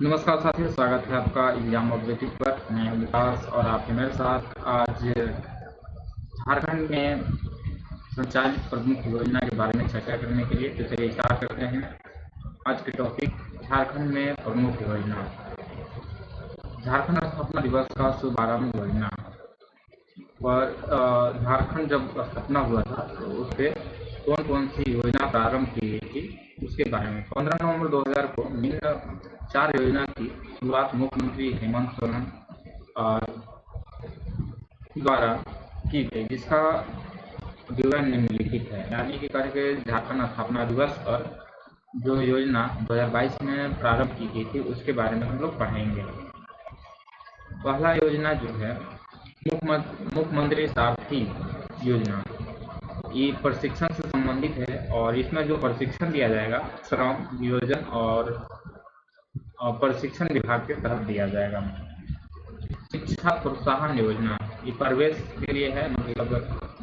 नमस्कार साथियों, स्वागत है आपका एग्जाम ऑब्जेक्टिव पर। मैं हूं विकास और आपके मेरे साथ आज झारखंड में संचालित प्रमुख योजना के बारे में चर्चा करने के लिए। तो चलिए स्टार्ट करते हैं। आज के टॉपिक झारखंड में प्रमुख योजना। झारखंड स्थापना दिवस का शुभारंभ योजना पर झारखंड जब स्थापना हुआ था तो उस पर कौन कौन सी योजना प्रारंभ की गई थी उसके बारे में 15 नवंबर 2000 को निम्न 4 योजना की शुरुआत मुख्यमंत्री हेमंत सोरेन द्वारा की गई, जिसका विवरण निम्नलिखित है। यानी कि करके झारखंड स्थापना दिवस पर जो योजना 2022 में प्रारंभ की गई थी उसके बारे में हम लोग पढ़ेंगे। पहला योजना जो है मुख्यमंत्री सारथी योजना, ये प्रशिक्षण से संबंधित है और इसमें जो प्रशिक्षण दिया जाएगा श्रम, नियोजन और प्रशिक्षण विभाग के तहत दिया जाएगा। शिक्षा प्रोत्साहन योजना, ये प्रवेश के लिए है, मतलब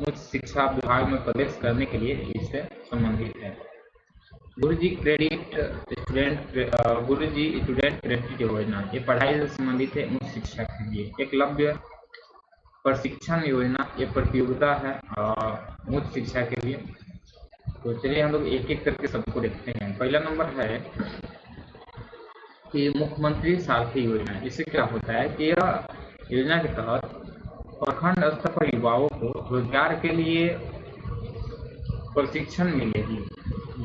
उच्च शिक्षा विभाग में प्रवेश करने के लिए इससे संबंधित है। गुरुजी स्टूडेंट क्रेडिट योजना, ये पढ़ाई से संबंधित है उच्च शिक्षा के लिए। एकलव्य प्रशिक्षण योजना, ये प्रतियोगिता है उच्च शिक्षा के लिए। तो चलिए हम लोग एक एक करके सबको देखते हैं। पहला नंबर है कि मुख्यमंत्री सारथी योजना। इससे क्या होता है कि यह योजना के तहत प्रखंड स्तर पर युवाओं को रोजगार के लिए प्रशिक्षण मिलेगी।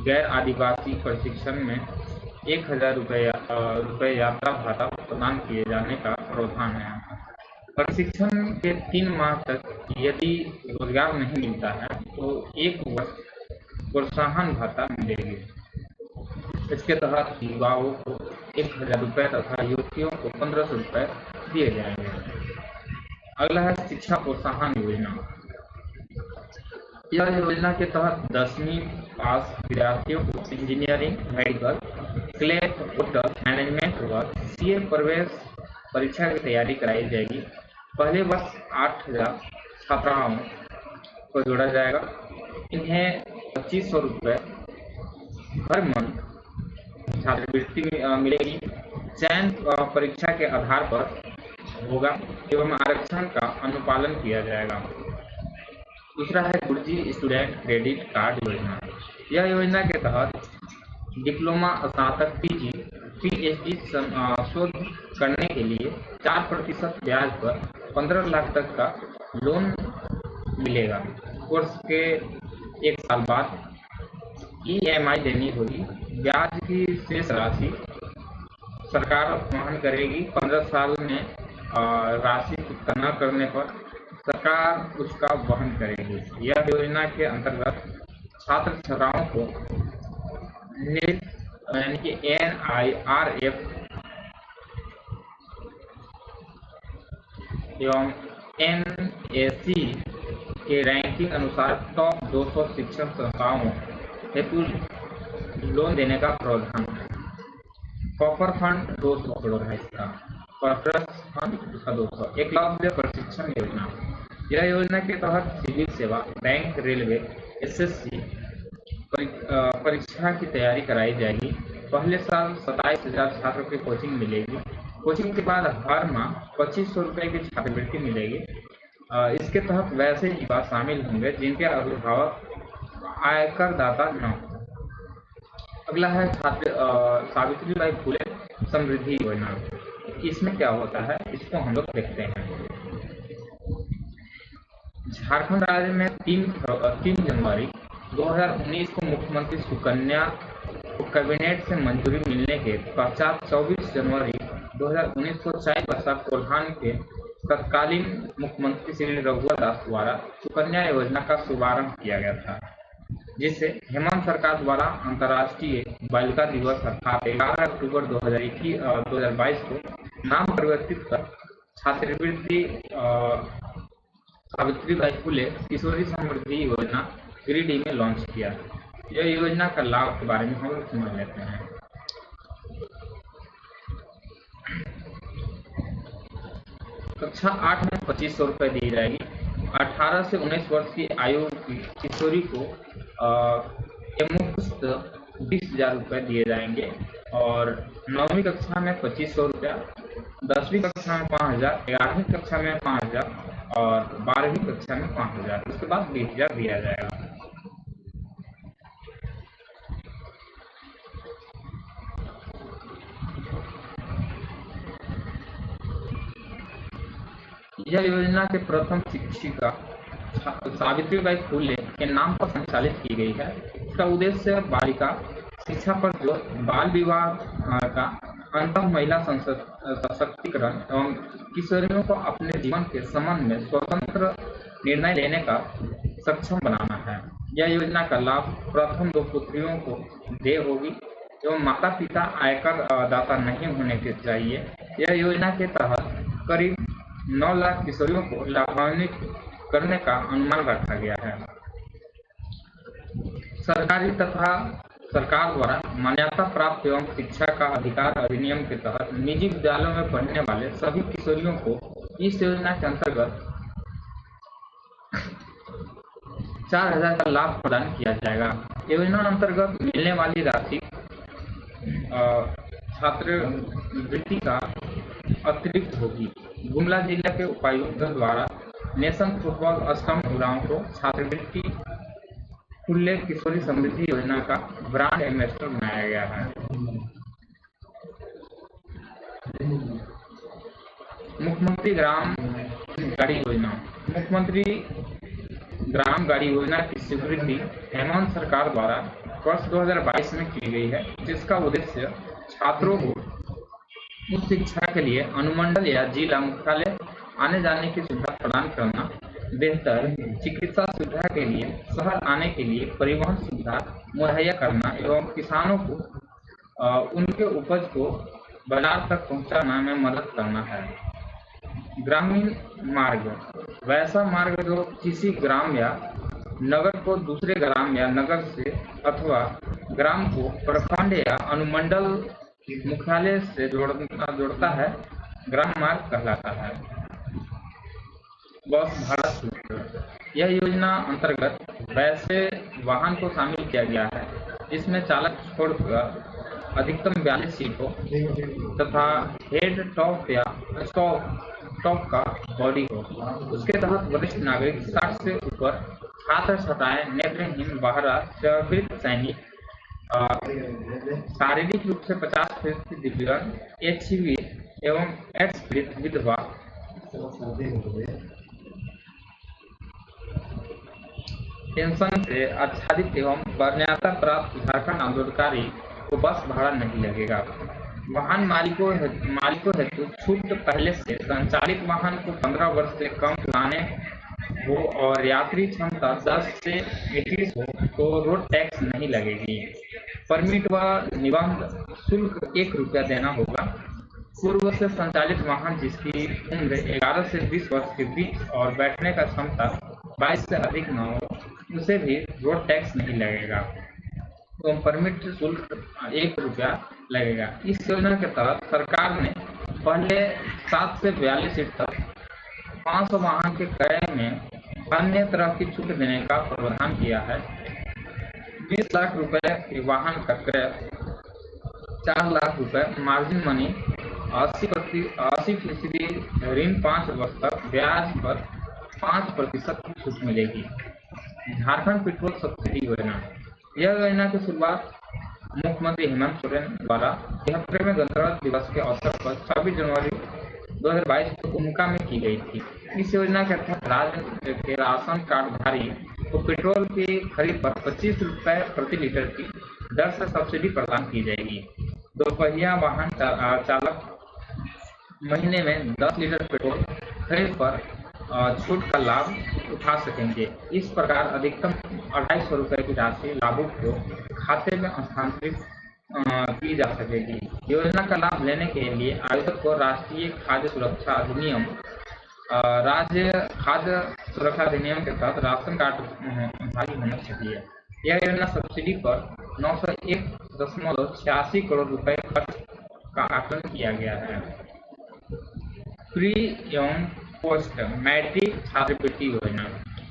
गैर आदिवासी प्रशिक्षण में 1000 रुपये यात्रा भत्ता प्रदान किए जाने का प्रावधान है। प्रशिक्षण के 3 माह तक यदि रोजगार नहीं मिलता है तो 1 वर्ष प्रोत्साहन भत्ता मिलेगी। इसके तहत युवाओं को 1000 रुपये तथा युवतियों को 1500 रुपये दिए जाएंगे। अगला है शिक्षा प्रोत्साहन योजना। यह योजना के तहत 10वीं पास विद्यार्थियों को engineering, medical, clerk, hotel management व सीए प्रवेश परीक्षा की तैयारी कराई जाएगी। पहले वर्ष 8000 छात्राओं को जोड़ा जाएगा। इन्हें 2500 रुपये हर मंथ छात्रवृत्ति मिलेगी। चयन परीक्षा के आधार पर होगा एवं आरक्षण का अनुपालन किया जाएगा। दूसरा है गुरुजी स्टूडेंट क्रेडिट कार्ड योजना। यह योजना के तहत डिप्लोमा, स्नातक, पीजी, पीएचडी शोध करने के लिए 4% ब्याज पर 15 लाख तक का लोन मिलेगा। कोर्स के 1 साल बाद EMI देनी होगी। ब्याज की शेष राशि सरकार वहन करेगी। 15 साल में राशि चुकता न करने पर सरकार उसका वहन करेगी। यह योजना के अंतर्गत छात्र छात्राओं को यानी कि NIRF एवं NAC के रैंकिंग अनुसार टॉप 200 शिक्षण संस्थाओं हेतु लोन देने का प्रावधान है। कॉपर फंड 200 करोड़ है इसका, कॉर्पोरेट फंड इसका 200। एकलव्य प्रशिक्षण योजना। यह योजना के तहत सिविल सेवा, बैंक, रेलवे, SSC परीक्षा की तैयारी कराई जाएगी। पहले साल 27,000 छात्रों की कोचिंग मिलेगी। कोचिंग के बाद हर माह 2500 रुपये की छात्रवृत्ति मिलेगी। इसके तहत वैसे युवा शामिल होंगे जिनके अभिभावक आयकर दाता न हो। अगला है सावित्रीबाई फुले समृद्धि योजना। इसमें क्या होता है इसको हम लोग देखते हैं। झारखंड राज्य में 3 जनवरी 2019 को मुख्यमंत्री सुकन्या को कैबिनेट से मंजूरी मिलने के पश्चात 24 जनवरी 2019 को चाय बसा कोल्हान के तत्कालीन मुख्यमंत्री श्री रघुवर दास द्वारा सुकन्या योजना का शुभारंभ किया गया था, जिसे हेमंत सरकार द्वारा अंतर्राष्ट्रीय बालिका दिवस अर्थात 11 अक्टूबर 2022 को नाम परिवर्तित कर छात्रवृत्ति सावित्रीबाई फुले किशोरी समृद्धि योजना गिरिडीह में लॉन्च किया। यह योजना का लाभ के बारे में हम लोग समझ लेते हैं। कक्षा 8 में 2500 रुपये दी जाएगी। 18 से 19 वर्ष की आयु की किशोरी को मुफ्त 20,000 रुपये दिए जाएंगे और 9वीं कक्षा में 2500 रुपया, 10वीं कक्षा में 5000, 11वीं कक्षा में 5000 और 12वीं कक्षा में 5000। उसके बाद 20000 दिया जाएगा। यह योजना के प्रथम शिक्षिका सावित्रीबाई फुले के नाम पर संचालित की गई है। इसका उद्देश्य बालिका शिक्षा पर जोर, बाल विवाह का अंत, महिला सशक्तिकरण एवं किशोरियों को अपने जीवन के संबंध में स्वतंत्र निर्णय लेने का सक्षम बनाना है। यह योजना का लाभ प्रथम 2 पुत्रियों को दे होगी एवं माता पिता आयकर दाता नहीं होने के चाहिए। यह योजना के तहत करीब 9 लाख किशोरियों को लाभान्वित करने का अनुमान रखा गया है। सरकारी तथा सरकार द्वारा मान्यता प्राप्त एवं शिक्षा का अधिकार अधिनियम के तहत निजी विद्यालयों में पढ़ने वाले सभी किशोरियों को इस योजना के अंतर्गत 4000 का लाभ प्रदान किया जाएगा। योजना अंतर्गत मिलने वाली राशि छात्रवृत्ति का अतिरिक्त होगी। गुमला जिला के उपायुक्त द्वारा नेशनल फुटबॉल स्तंभग्राम को छात्रवृत्ति फुल्ले किशोरी समृद्धि योजना का ब्रांड एम्बेसडर बनाया गया है। मुख्यमंत्री ग्राम गाड़ी योजना। मुख्यमंत्री ग्राम गाड़ी योजना की स्वीकृति हेमंत सरकार द्वारा वर्ष 2022 में की गई है, जिसका उद्देश्य छात्रों को उच्च शिक्षा के लिए अनुमंडल या जिला मुख्यालय आने जाने की सुविधा प्रदान करना, बेहतर चिकित्सा सुविधा के लिए शहर आने के लिए परिवहन सुविधा मुहैया करना एवं किसानों को उनके उपज को बाजार तक पहुंचाने में मदद करना है। ग्रामीण मार्ग, वैसा मार्ग जो किसी ग्राम या नगर को दूसरे ग्राम या नगर से अथवा ग्राम को प्रखंड या अनुमंडल मुख्यालय से जोड़ता है, ग्राम मार्ग कहलाता है। बस भाड़ा छूट, यह योजना अंतर्गत वैसे वाहन को शामिल किया गया है जिसमें चालक छोड़कर अधिकतम 42 सीटों तथा हेड टॉप या टॉप का बॉडी हो। उसके तहत वरिष्ठ नागरिक, 60 से ऊपर, छात्र छात्राएं, नेत्रहीन, बहरा, स्वयंकृत सैनिक, शारीरिक रूप से 50% दिव्यांग, HIV एवं एड्स पीड़ित विधवा, पेंशन से आच्छादित एवं मान्यता प्राप्त झारखंड आंदोलनकारी को बस भाड़ा नहीं लगेगा। वाहन मालिकों हेतु छूट पहले से संचालित वाहन को 15 वर्ष से कम पुराने हो और यात्री क्षमता 10 से 21 हो तो रोड टैक्स नहीं लगेगी। परमिट व निबंध शुल्क 1 रुपया देना होगा। पूर्व से संचालित वाहन जिसकी उम्र 11 से 20 वर्ष के बीच और बैठने का क्षमता 22 से अधिक न हो, उसे भी रोड टैक्स नहीं लगेगा। तो परमिट शुल्क 1 रुपया लगेगा। इस योजना के तहत सरकार ने पहले 7 से 42 सीट तक 500 वाहन के क्रय में अन्य तरह की छूट देने का प्रावधान किया है। 20 लाख रुपए के वाहन का क्रय 4 लाख रुपए, मार्जिन मनी 80% ऋण 5 वर्ष तक, ब्याज पर 5% की छूट मिलेगी। झारखंड पेट्रोल सब्सिडी योजना, यह योजना की शुरुआत मुख्यमंत्री हेमंत सोरेन द्वारा 73वें गणतंत्र दिवस के अवसर पर 26 जनवरी 2022 को दुमका में की गई थी। इस योजना के तहत राज्य के राशन कार्डधारी को पेट्रोल की खरीद पर 25 रुपए प्रति लीटर की दर से सब्सिडी प्रदान की जाएगी। दोपहिया वाहन चालक महीने में 10 लीटर पेट्रोल खरीद पर छूट का लाभ उठा सकेंगे। इस प्रकार अधिकतम 250 रुपए की राशि लाभुक को खाते में हस्तांतरित की जा सकेगी। योजना का लाभ लेने के लिए आवेदक को राष्ट्रीय खाद्य सुरक्षा अधिनियम राज्य खाद्य सुरक्षा अधिनियम के तहत राशन कार्ड होना चाहिए। यह योजना सब्सिडी पर 901.86 करोड़ रुपए खर्च का आकलन किया गया है। प्री एवं पोस्ट मैट्रिक छात्रवृत्ति योजना,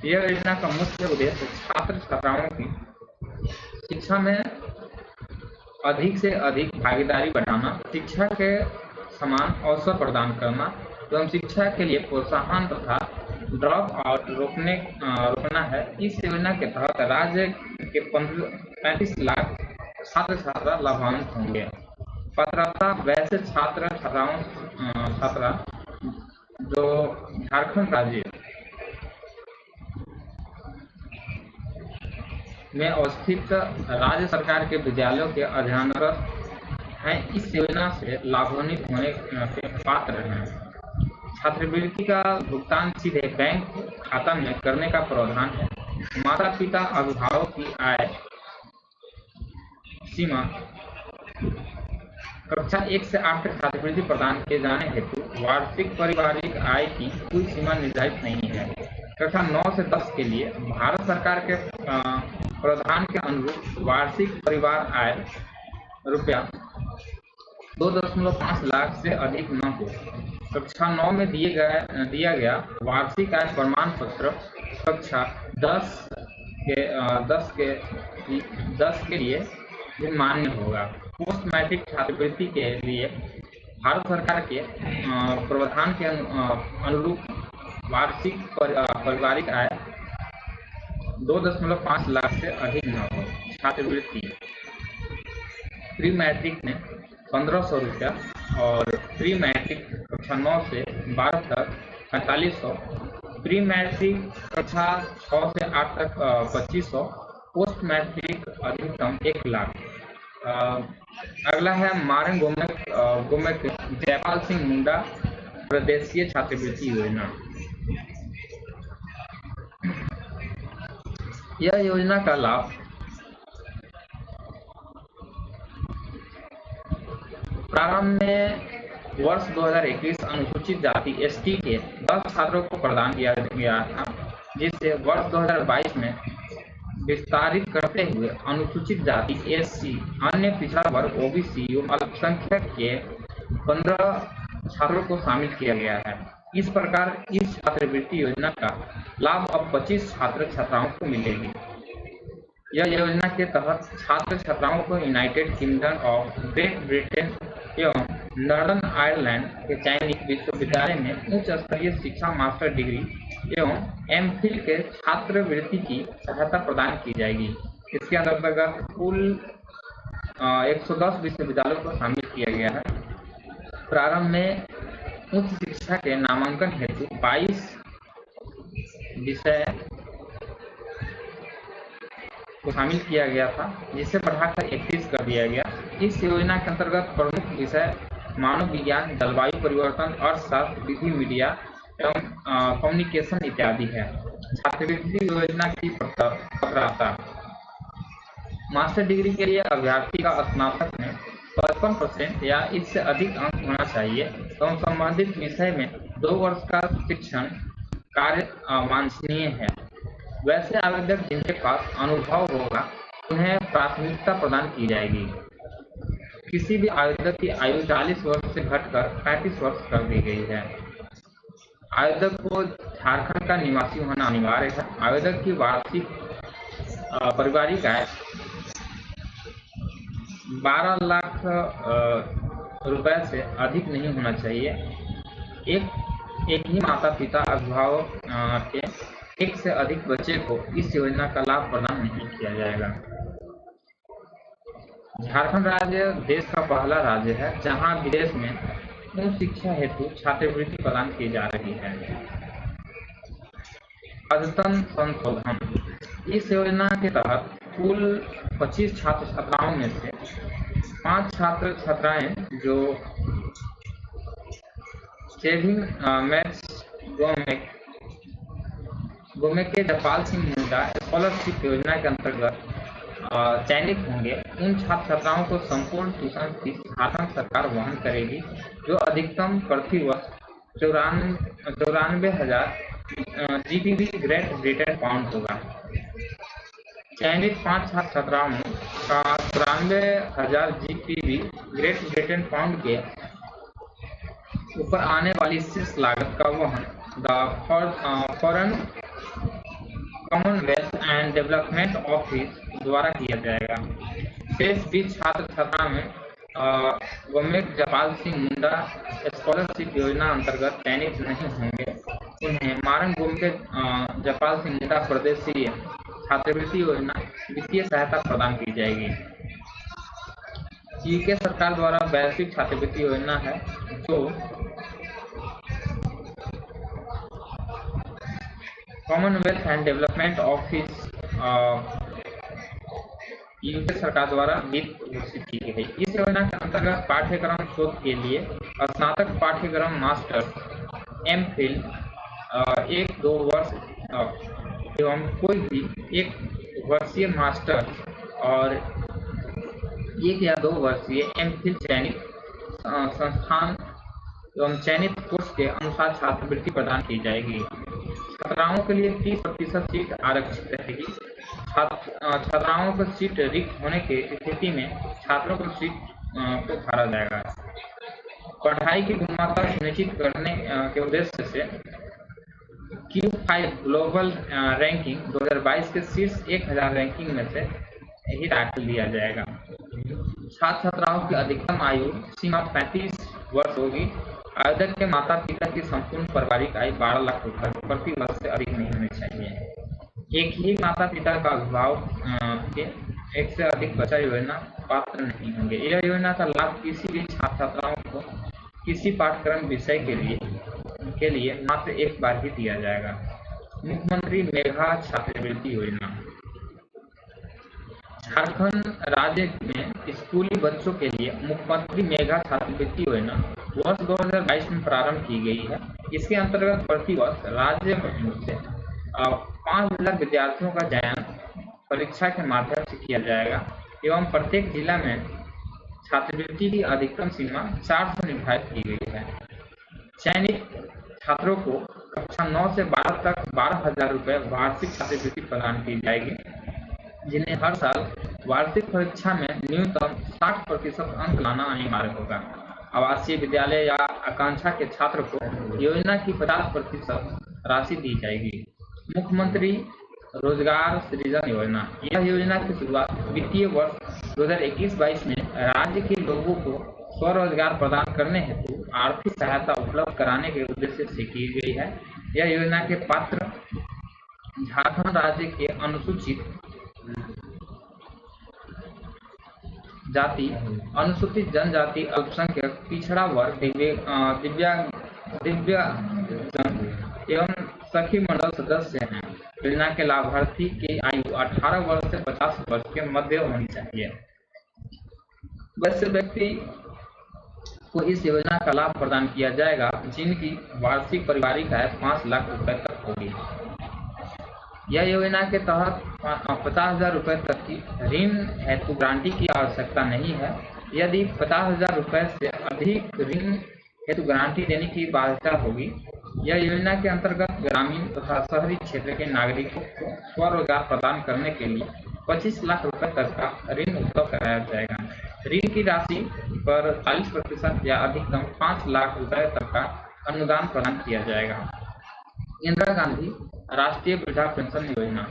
यह योजना का मुख्य उद्देश्य छात्र छात्राओं की शिक्षा में अधिक से अधिक भागीदारी बढ़ाना, शिक्षा के समान अवसर प्रदान करना एवं शिक्षा के लिए प्रोत्साहन तथा ड्रॉप आउट रोकना है। इस योजना के तहत राज्य के 35 लाख छात्र छात्रा लाभान्वित होंगे। पात्रता वैसे छात्रा जो झारखंड राज्य में अवस्थित राज्य सरकार के विद्यालयों के अध्ययनरत हैं, इस योजना से लाभान्वित होने के पात्र हैं। छात्रवृत्ति का भुगतान सीधे बैंक खाता में करने का प्रावधान है। माता पिता अभिभावक की आय सीमा कक्षा 1 से 8 तक छात्रवृत्ति प्रदान किए जाने हेतु वार्षिक पारिवारिक आय की कोई सीमा निर्धारित नहीं है। कक्षा 9 से 10 के लिए भारत सरकार के प्रावधान के अनुरूप वार्षिक परिवार आय रुपया 2.5 लाख से अधिक न हो। कक्षा 9 में दिया गया वार्षिक आय प्रमाण पत्र कक्षा 10 के लिए भी मान्य होगा। पोस्ट मैट्रिक छात्रवृत्ति के लिए भारत सरकार के प्रावधान के अनुरूप वार्षिक पारिवारिक आय 2.5 लाख से अधिक न हो। छात्रवृत्ति प्री मैट्रिक में 1500 रुपया और प्री मैट्रिक कक्षा 9 से 12 तक 4500, प्री मैट्रिक कक्षा 6 से 8 तक 2500, पोस्ट मैट्रिक अधिकतम 1 लाख। अगला है मारंग गोमेक जयपाल सिंह मुंडा प्रदेशीय छात्रवृत्ति योजना। यह योजना का लाभ प्रारंभ में वर्ष 2021 अनुसूचित जाति एसटी के 10 छात्रों को प्रदान किया गया था, जिससे वर्ष 2022 में विस्तारित करते हुए अनुसूचित जाति एससी, अन्य पिछड़ा वर्ग ओबीसी एवं अल्पसंख्यक के 15 छात्रों को शामिल किया गया है। इस प्रकार इस छात्रवृत्ति योजना का लाभ अब 25 छात्र छात्राओं को मिलेगी। यह योजना के तहत छात्र छात्राओं को United kingdom of great Britain एवं नॉर्दर्न आयरलैंड के चयनित विश्वविद्यालय में उच्च स्तरीय शिक्षा मास्टर डिग्री एवं एमफिल के छात्रवृत्ति की सहायता प्रदान की जाएगी। इसके अंतर्गत कुल 110 विश्वविद्यालयों को शामिल किया गया है। प्रारंभ में उच्च शिक्षा के नामांकन हेतु 22 विषय को शामिल किया गया था, जिसे बढ़ाकर 31 कर दिया गया। इस योजना के अंतर्गत प्रमुख विषय मानव विज्ञान, जलवायु परिवर्तन, अर्थशास्त्र, विधि, मीडिया एवं कम्युनिकेशन इत्यादि है। छात्रवृत्ति योजना की पात्रता मास्टर डिग्री के लिए अभ्यर्थी का स्नातक में 55% या इससे अधिक अंक होना चाहिए एवं संबंधित विषय में 2 वर्ष का शिक्षण कार्य वांछनीय है। वैसे आवेदक जिनके पास अनुभव होगा उन्हें प्राथमिकता प्रदान की जाएगी। किसी भी आवेदक की आयु 40 वर्ष से घटकर 35 वर्ष कर दी गई है। आवेदक को झारखंड का निवासी होना अनिवार्य है। आवेदक की वार्षिक पारिवारिक आय 12 लाख रुपए से अधिक नहीं होना चाहिए। एक ही माता पिता अभिभावक के एक से अधिक बच्चे को इस योजना का लाभ प्रदान नहीं किया जाएगा। झारखंड राज्य देश का पहला राज्य है जहां विदेश में उच्च शिक्षा हेतु छात्रवृत्ति प्रदान की जा रही है। अद्यतन संशोधन इस योजना के तहत कुल 25 छात्र छात्राओं में से 5 छात्र छात्राएं जो सेविंग मैथ्स गोमेक के जयपाल सिंह मुंडा स्कॉलरशिप योजना के अंतर्गत चयनित होंगे, उन छात्र छात्राओं को संपूर्ण ट्यूशन फीस झारखंड सरकार वहन करेगी, जो अधिकतम प्रति वर्ष 94,000 जीबीवी ग्रेट ब्रिटेन पाउंड होगा। चयनित 5 छात्र छात्राओं का 94,000 जीबीवी ग्रेट ब्रिटेन पाउंड के ऊपर आने वाली शीर्ष लागत का वहन foreign Commonwealth and development office द्वारा किया जाएगा। शेष भी छात्र छात्रा में गोमेक जपाल सिंह मुंडा स्कॉलरशिप योजना अंतर्गत चयनित नहीं होंगे, उन्हें मारंग गोमेक जपाल सिंह मुंडा प्रदेशीय छात्रवृत्ति योजना वित्तीय सहायता प्रदान की जाएगी। यूके सरकार द्वारा वैश्विक छात्रवृत्ति योजना है जो Commonwealth and development office UK सरकार द्वारा वित्त घोषित की गई। इस योजना के अंतर्गत पाठ्यक्रम शोध के लिए स्नातक पाठ्यक्रम, मास्टर, एमफिल 1-2 वर्ष एवं कोई भी 1 वर्षीय मास्टर और 1 या 2 वर्षीय एमफिल चयनित संस्थान एवं चयनित कोर्स के अनुसार छात्रवृत्ति प्रदान की जाएगी। छात्राओं के लिए 30% सीट आरक्षित रहेगी। छात्राओं को सीट रिक्त होने की स्थिति में छात्रों को सीट को भरा जाएगा। पढ़ाई की गुणवत्ता सुनिश्चित करने के उद्देश्य से Q5 ग्लोबल रैंकिंग 2022 के शीर्ष 1000 रैंकिंग में से ही दाखिल दिया जाएगा। छात्र छात्राओं की अधिकतम आयु सीमा 35 वर्ष होगी। आवेदक के माता पिता की संपूर्ण पारिवारिक आय 12 लाख रुपए प्रति वर्ष से अधिक नहीं होनी चाहिए। एक ही माता पिता का अभिभावक के एक से अधिक बच्चा योजना पात्र नहीं होंगे। यह योजना का लाभ किसी भी छात्र छात्राओं को किसी पाठ्यक्रम विषय के लिए मात्र एक बार ही दिया जाएगा। मुख्यमंत्री मेघा छात्रवृत्ति योजना। झारखंड राज्य में स्कूली बच्चों के लिए मुख्यमंत्री मेघा छात्रवृत्ति योजना वर्ष 2022 में प्रारंभ की गई है। इसके अंतर्गत प्रतिवर्ष राज्य से 5 लाख विद्यार्थियों का चयन परीक्षा के माध्यम से किया जाएगा एवं प्रत्येक जिला में छात्रवृत्ति की अधिकतम सीमा 400 निर्धारित की गई है। चयनित छात्रों को कक्षा 9 से 12 तक 12,000 रुपये वार्षिक छात्रवृत्ति प्रदान की जाएगी, जिन्हें हर साल वार्षिक परीक्षा में न्यूनतम 60% अंक लाना अनिवार्य होगा। आवासीय विद्यालय या आकांक्षा के छात्र को योजना की 50% राशि दी जाएगी। मुख्यमंत्री रोजगार सृजन योजना। यह योजना की शुरुआत वित्तीय वर्ष 2021-22 में राज्य के लोगों को स्वरोजगार प्रदान करने हेतु आर्थिक सहायता उपलब्ध कराने के उद्देश्य से की गई है। यह योजना के पात्र झारखंड राज्य के अनुसूचित जाति, अनुसूचित जनजाति, अल्पसंख्यक, पिछड़ा वर्ग, दिव्यांगजन एवं सखी मंडल सदस्य हैं। योजना के लाभार्थी की आयु 18 वर्ष से 50 वर्ष के मध्य होनी चाहिए। वैसे व्यक्ति को इस योजना का लाभ प्रदान किया जाएगा जिनकी वार्षिक पारिवारिक आय 5 लाख रुपए तक होगी। यह योजना के तहत 50,000 रुपए तक की ऋण हेतु गारंटी की आवश्यकता नहीं है। यदि 50,000 रुपए से अधिक ऋण हेतु गारंटी देने की बाध्यता होगी। यह योजना के अंतर्गत ग्रामीण तथा शहरी क्षेत्र के नागरिकों को स्वरोजगार प्रदान करने के लिए 25 लाख रुपए तक का ऋण उपलब्ध कराया जाएगा। ऋण की राशि पर 40% या अधिकतम 5 लाख रुपए तक का अनुदान प्रदान किया जाएगा। इंदिरा गांधी राष्ट्रीय वृद्धा पेंशन योजना।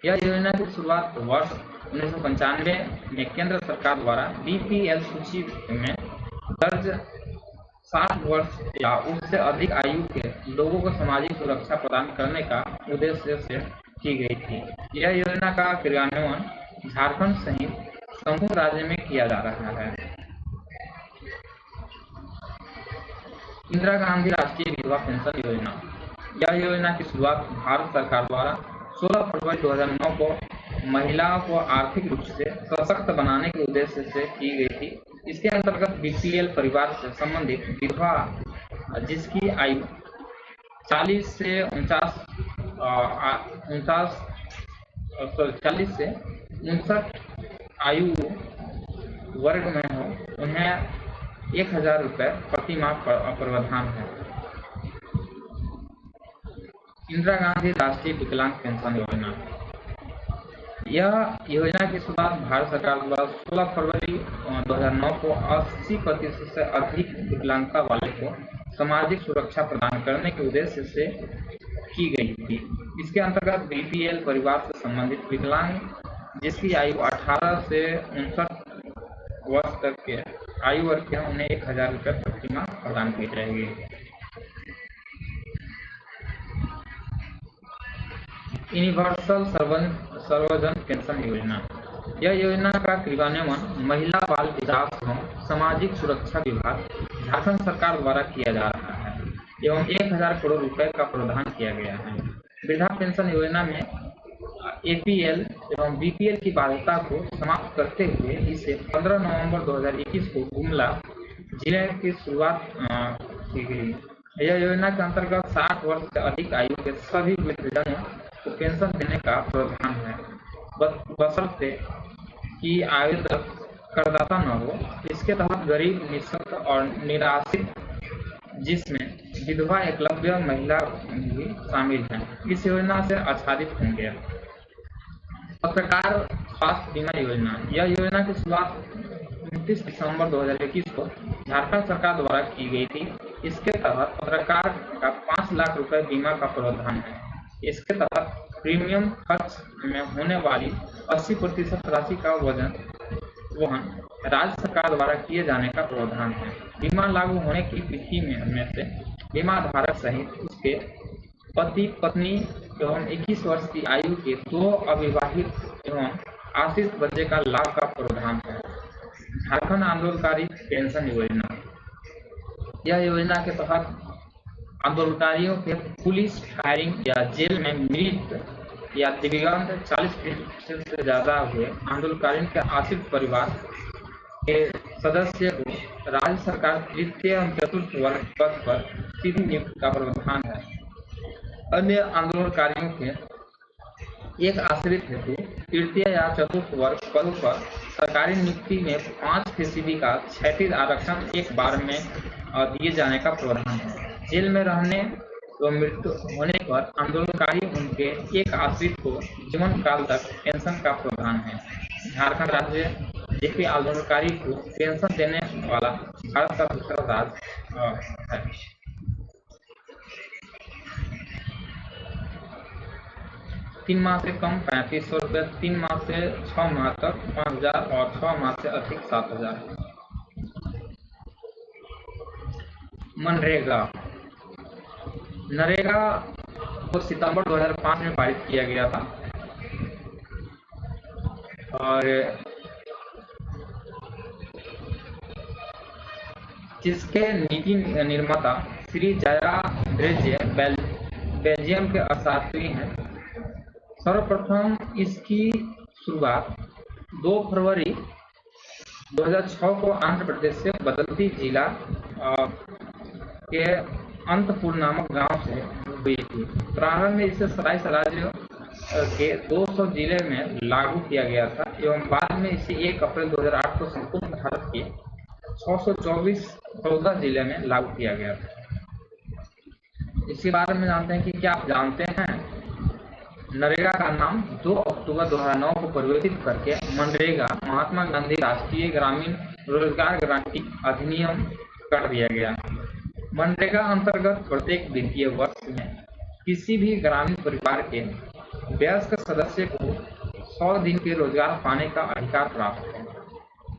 यह योजना की शुरुआत वर्ष 1995 में केंद्र सरकार द्वारा बीपीएल सूची में दर्ज 60 वर्ष या उससे अधिक आयु के लोगों को सामाजिक सुरक्षा प्रदान करने का उद्देश्य से की गई थी। यह योजना का क्रियान्वयन झारखंड सहित संपूर्ण राज्य में किया जा रहा है। इंदिरा गांधी राष्ट्रीय विधवा पेंशन योजना। यह योजना की शुरुआत भारत सरकार द्वारा 16 फरवरी 2009 को महिलाओं को आर्थिक रूप से सशक्त बनाने के उद्देश्य से की गई थी। इसके अंतर्गत बीपीएल परिवार से संबंधित विधवा जिसकी आयु 40 से 59 आयु वर्ग में हो, उन्हें 1,000 रुपये प्रति माह प्रावधान है। इंदिरा गांधी राष्ट्रीय विकलांग पेंशन योजना। यह योजना की शुरुआत भारत सरकार द्वारा 16 फरवरी 2009 को 80% से अधिक विकलांगता वाले को सामाजिक सुरक्षा प्रदान करने के उद्देश्य से की गई थी। इसके अंतर्गत बीपीएल परिवार से संबंधित विकलांग जिसकी आयु 18 से 59 वर्ष तक के आयु वर्ग के हैं उन्हें 1000 रुपये प्रति माह प्रदान की जाएगी। यूनिवर्सल सर्वजन पेंशन योजना, यह योजना का क्रियान्वयन महिला बाल विकास एवं सामाजिक सुरक्षा विभाग झारखंड सरकार द्वारा किया जा रहा है एवं 1000 करोड़ रुपए का प्रावधान किया गया है। वृद्धा पेंशन योजना में एपीएल एवं बीपीएल की बाध्यता को समाप्त करते हुए इसे 15 नवंबर 2021 को गुमला जिले की शुरुआत की गई। यह योजना के अंतर्गत 60 वर्ष से अधिक आयु के सभी वृद्धजनों को पेंशन देने का प्रावधान है, बशर्ते कि आवेदक करदाता न हो। इसके तहत गरीब, निःशक्त और निराश्रित, जिसमें विधवा एकलव्य महिला भी शामिल हैं, इस योजना से आच्छादित होंगे। पत्रकार स्वास्थ्य बीमा योजना, यह योजना की शुरुआत 29 दिसंबर 2021 को झारखंड सरकार द्वारा की गई थी। इसके तहत पत्रकार का 5 लाख रुपए बीमा का प्रावधान है। इसके तहत प्रीमियम खर्च में होने वाली 80% राशि का वहन राज्य सरकार द्वारा किए जाने का प्रावधान है। बीमा लागू होने की तिथि में से बीमा धारक सहित उसके पति, पत्नी एवं 21 वर्ष की आयु के 2 अविवाहित एवं आश्रित बच्चे का लाभ का प्रावधान है। झारखंड आंदोलनकारी पेंशन योजना, यह योजना के तहत आंदोलनकारियों के पुलिस फायरिंग या जेल में मृत या दिव्यांग 40% से ज्यादा हुए आंदोलनकारियों के आश्रित परिवार के सदस्य को राज्य सरकार तृतीय एवं चतुर्थ वर्ग पद पर सीधी नियुक्ति का प्रावधान है। अन्य आंदोलनकारियों के एक आश्रित हेतु तृतीय या चतुर्थ वर्ग पदों पर सरकारी नियुक्ति में 5% का क्षैतिज आरक्षण एक बार में दिए जाने का प्रावधान है। जेल में रहने व मृत्यु होने पर आंदोलनकारी उनके एक आश्रित को जीवन काल तक पेंशन का प्रावधान है। झारखंड राज्य जेपी आंदोलनकारी को पेंशन देने वाला भारत का दूसरा राज्य है। 3 माह से कम 3500 रुपये, 3 माह से 6 माह तक 5000 और 6 माह से अधिक 7000। मनरेगा, नरेगा को सितंबर 2005 में पारित किया गया था और जिसके नीति निर्माता श्री जया ड्रेजे बेल्जियम के अर्थशास्त्री हैं। सर्वप्रथम इसकी शुरुआत 2 फरवरी 2006 को आंध्र प्रदेश से बदलती जिला के अंतपुर नामक गांव से हुई थी। प्रारंभ में इसे सराय राज्य के 200 जिले में लागू किया गया था एवं बाद में इसे 1 अप्रैल 2008 को संपूर्ण भारत के 614 जिले में लागू किया गया था। इसके बारे में जानते हैं कि क्या आप जानते हैं नरेगा का नाम 2 अक्टूबर 2009 को परिवर्तित करके मनरेगा महात्मा गांधी राष्ट्रीय ग्रामीण रोजगार गारंटी अधिनियम कर दिया गया। मनरेगा अंतर्गत प्रत्येक वित्तीय वर्ष में किसी भी ग्रामीण परिवार के वयस्क सदस्य को 100 दिन के रोजगार पाने का अधिकार प्राप्त है,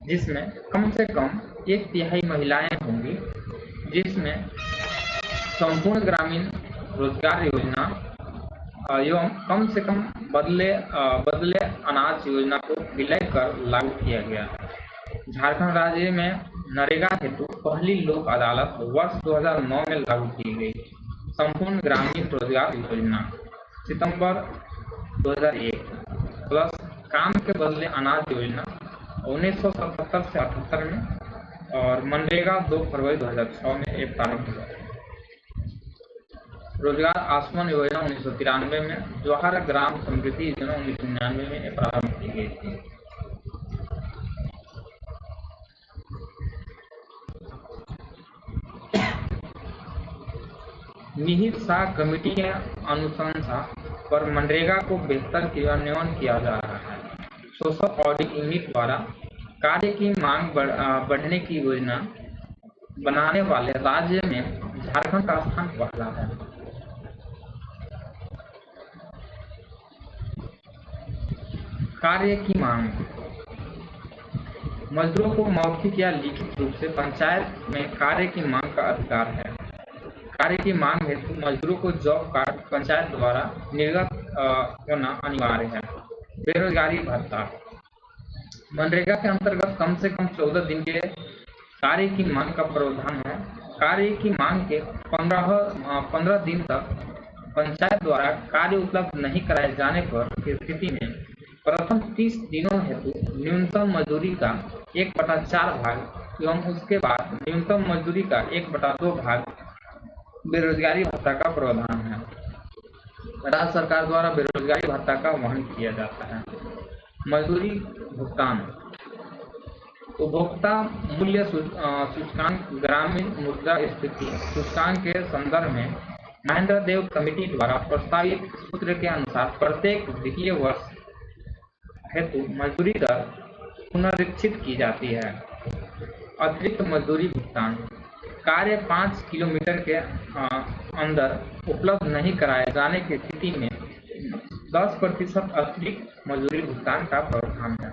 जिसमें कम से कम 1/3 महिलाएं होंगी, जिसमें संपूर्ण ग्रामीण रोजगार योजना एवं कम से कम बदले अनाज योजना को विलय कर लागू किया गया। झारखंड राज्य में नरेगा हेतु पहली लोक अदालत वर्ष 2009 में लागू की गई। संपूर्ण ग्रामीण रोजगार योजना सितंबर 2001 प्लस काम के बदले अनाज योजना 1977 से 78 में और मनरेगा 2 फरवरी 2006 में एक प्रारंभ हुआ। रोजगार आसमान योजना 1993 में, जवाहर ग्राम समृद्धि योजना 1999 में प्रारंभ की गई थी। निहित शाह कमेटी के अनुशंसा पर मनरेगा को बेहतर क्रियान्वयन किया जा रहा है। सोशल ऑडिट यूनिट द्वारा कार्य की मांग बढ़ने की योजना बनाने वाले राज्य में झारखंड का स्थान पहला है। कार्य की मांग, मजदूरों को मौखिक या लिखित रूप से पंचायत में कार्य की मांग का अधिकार है। कार्य की मांग हेतु मजदूरों को जॉब कार्ड पंचायत द्वारा निर्गत होना अनिवार्य है। बेरोजगारी भत्ता। मनरेगा के अंतर्गत कम से कम 14 दिन के कार्य की मांग का प्रावधान है। कार्य की मांग के 15 दिन तक पंचायत द्वारा कार्य उपलब्ध नहीं कराए जाने पर की स्थिति में प्रथम 30 दिनों हेतु न्यूनतम मजदूरी का 1/4 भाग एवं उसके बाद न्यूनतम मजदूरी का 1/2 भाग बेरोजगारी भत्ता का प्रावधान है। राज्य सरकार द्वारा बेरोजगारी भत्ता का वहन किया जाता है। मजदूरी भुगतान। उपभोक्ता मूल्य सूचकांक ग्रामीण मुद्रा स्फीति सूचकांक के संदर्भ में महेंद्र देव कमेटी द्वारा प्रस्तावित सूत्र के अनुसार प्रत्येक वित्तीय वर्ष हेतु मजदूरी दर पुनरीक्षित की जाती है। अतिरिक्त मजदूरी भुगतान। कार्य 5 किलोमीटर के अंदर उपलब्ध नहीं कराए जाने की स्थिति में 10% अतिरिक्त मजदूरी भुगतान का प्रावधान है।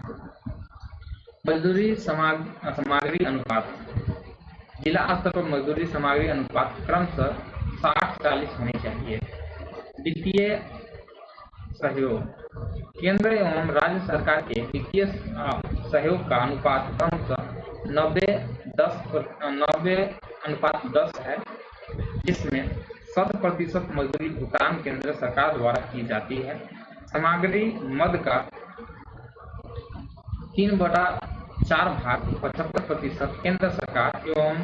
मजदूरी सामग्री अनुपात। जिला स्तर पर मजदूरी सामग्री अनुपात क्रमशः 60-40 होनी चाहिए। वित्तीय सहयोग। केंद्र एवं राज्य सरकार के वित्तीय सहयोग का अनुपात क्रमशः 90:10 है, जिसमें 100% मजदूरी भुगतान केंद्र सरकार द्वारा की जाती है। सामग्री मद का 3/4 भाग 75% केंद्र सरकार एवं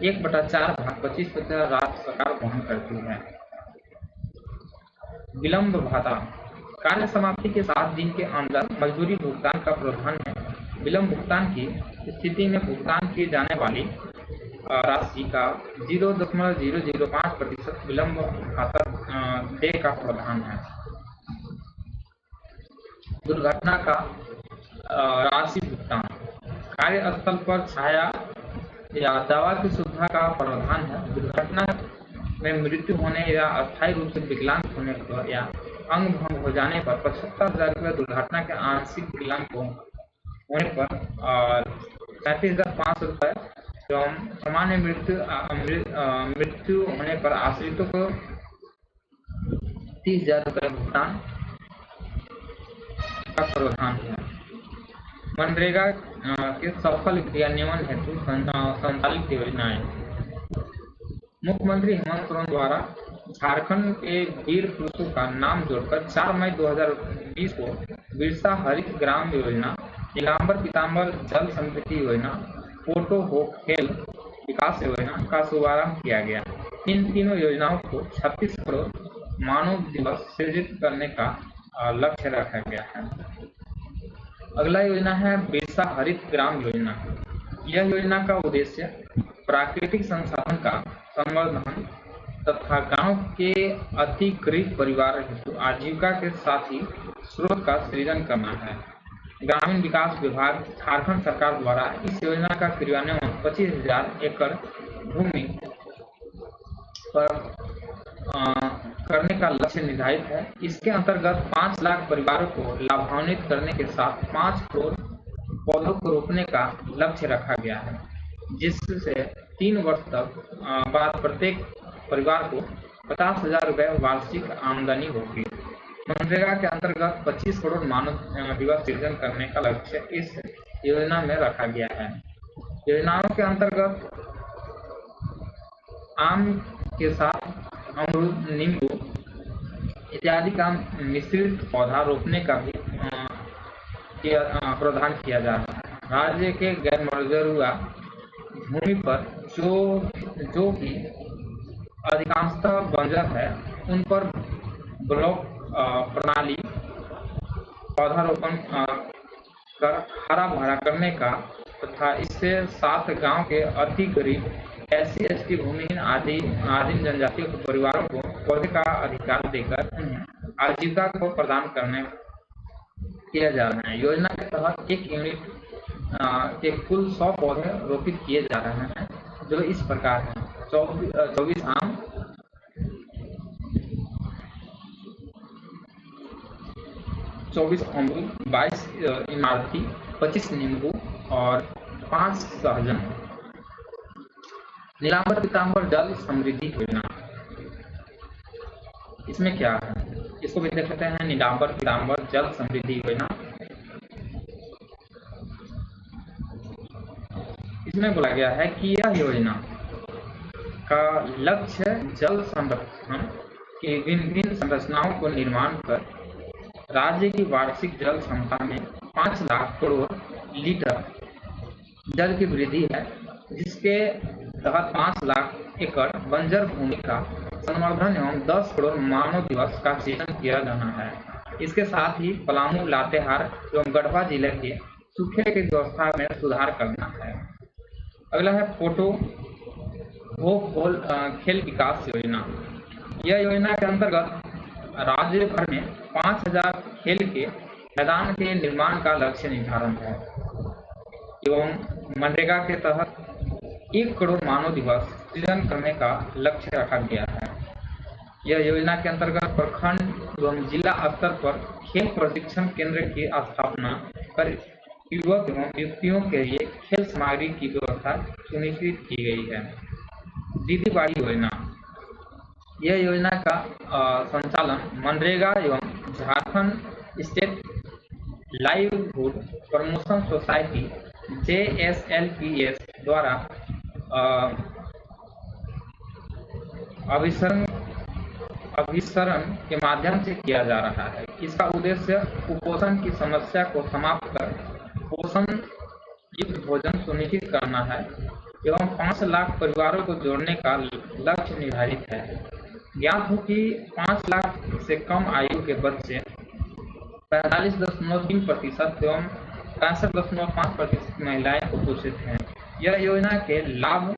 1/4 भाग 25% राज्य सरकार वहन करती है। विलंब भत्ता। कार्य समाप्ति के 7 दिन के अंदर मजदूरी भुगतान का प्रावधान है। विलंब भुगतान की स्थिति में भुगतान की जाने वाली राशि का 0.005% विलंब भत्ता दे का प्रावधान है। दुर्घटना का राशि भुगतान। कार्यस्थल पर छाया या दवा की सुविधा का प्रावधान है। दुर्घटना में मृत्यु होने या अस्थायी रूप से विकलांग होने पर या अंग भंग हो जाने पर 75,000 रुपये, दुर्घटना के आंशिक विकलांग होने पर 37,500 रुपये एवं सामान्य मृत्यु होने पर आश्रितों को 30,000 रुपये भुगतान का प्रावधान है। मनरेगा के सफल क्रियान्वयन हेतु संचालित योजनाएं। मुख्यमंत्री हेमंत सोरेन द्वारा झारखंड के वीर पुरुषों का नाम जोड़कर 4 मई 2020 को बिरसा हरित ग्राम योजना, नीलांबर पीतांबर जल समृद्धि योजना, पोटो हो खेल विकास योजना का शुभारंभ किया गया। इन तीनों योजनाओं को 36 करोड़ मानव दिवस सृजित करने का लक्ष्य रखा गया है। अगला योजना है बिरसा हरित ग्राम योजना। यह योजना का उद्देश्य प्राकृतिक संसाधन का संवर्धन तथा गांव के अति गरीब परिवार हेतु आजीविका के साथ ही स्रोत का सृजन करना है। ग्रामीण विकास विभाग झारखंड सरकार द्वारा इस योजना का क्रियान्वयन 25,000 एकड़ भूमि पर करने का लक्ष्य निर्धारित है। इसके अंतर्गत 5 लाख परिवारों को लाभान्वित करने के साथ 5 करोड़ पौधों को रोपने का लक्ष्य रखा गया है, जिससे 3 वर्ष तक बाद प्रत्येक परिवार को 50,000 रुपये वार्षिक आमदनी होगी। मनरेगा के अंतर्गत 25 करोड़ मानव दिवस सृजन करने का लक्ष्य इस योजना में रखा गया है। योजनाओं के अंतर्गत आम के साथ अमरूद, नींबू इत्यादि का मिश्रित पौधा रोपने का भी प्रावधान किया जा रहा है। राज्य के गैर मजरूआ भूमि पर जो कि अधिकांशतः बंजर है, उन पर ब्लॉक प्रणाली पौधारोपण कर हरा भरा करने का तथा इससे साथ गांव के अति गरीब SC/ST भूमिहीन आदिम जनजातियों के परिवारों को पौधे का अधिकार देकर उन्हें आजीविका को प्रदान करने किया जा रहा है। योजना के तहत 1 यूनिट के कुल 100 पौधे रोपित किए जा रहे हैं, जो इस प्रकार हैं: 24 आम, 24 अमरूद, 22 इमारती, 25 नींबू और 5 सहजन। नीलांबर पीतांबर जल समृद्धि योजना, इसमें क्या है, इसको भी देख लेते हैं। नीलांबर पीतांबर जल समृद्धि योजना, इसमें बोला गया है कि यह योजना का लक्ष्य जल संरक्षण की विभिन्न संरचनाओं को निर्माण कर राज्य की वार्षिक जल क्षमता में 5 लाख करोड़ लीटर जल की वृद्धि है, जिसके तहत 5 लाख एकड़ बंजर भूमि का संवर्धन एवं 10 करोड़ मानव दिवस का सृजन किया जाना है। इसके साथ ही पलामू, लातेहार एवं गढ़वा जिले के सूखे की व्यवस्था में सुधार करना है। अगला है फोटो हो खेल विकास योजना। यह योजना के अंतर्गत राज्य भर में 5000 खेल के मैदान के निर्माण का लक्ष्य निर्धारण है एवं मनरेगा के तहत 1 करोड़ मानव दिवस सृजन करने का लक्ष्य रखा गया है। यह योजना के अंतर्गत प्रखंड एवं जिला स्तर पर खेल प्रशिक्षण केंद्र की स्थापना कर युवक एवं युवतियों के लिए खेल सामग्री की व्यवस्था सुनिश्चित की गई है। दीदी बाड़ी योजना, यह योजना का संचालन मनरेगा एवं Jharkhand state livelihood promotion society JSLPS द्वारा अभिसरण के माध्यम से किया जा रहा है। इसका उद्देश्य कुपोषण की समस्या को समाप्त कर पोषण युक्त भोजन सुनिश्चित करना है एवं 5 लाख परिवारों को जोड़ने का लक्ष्य निर्धारित है। ज्ञात हो कि 5 लाख से कम आयु के बच्चे 45.3% एवं 65.5% महिलाएं कुपोषित हैं। यह योजना के लाभ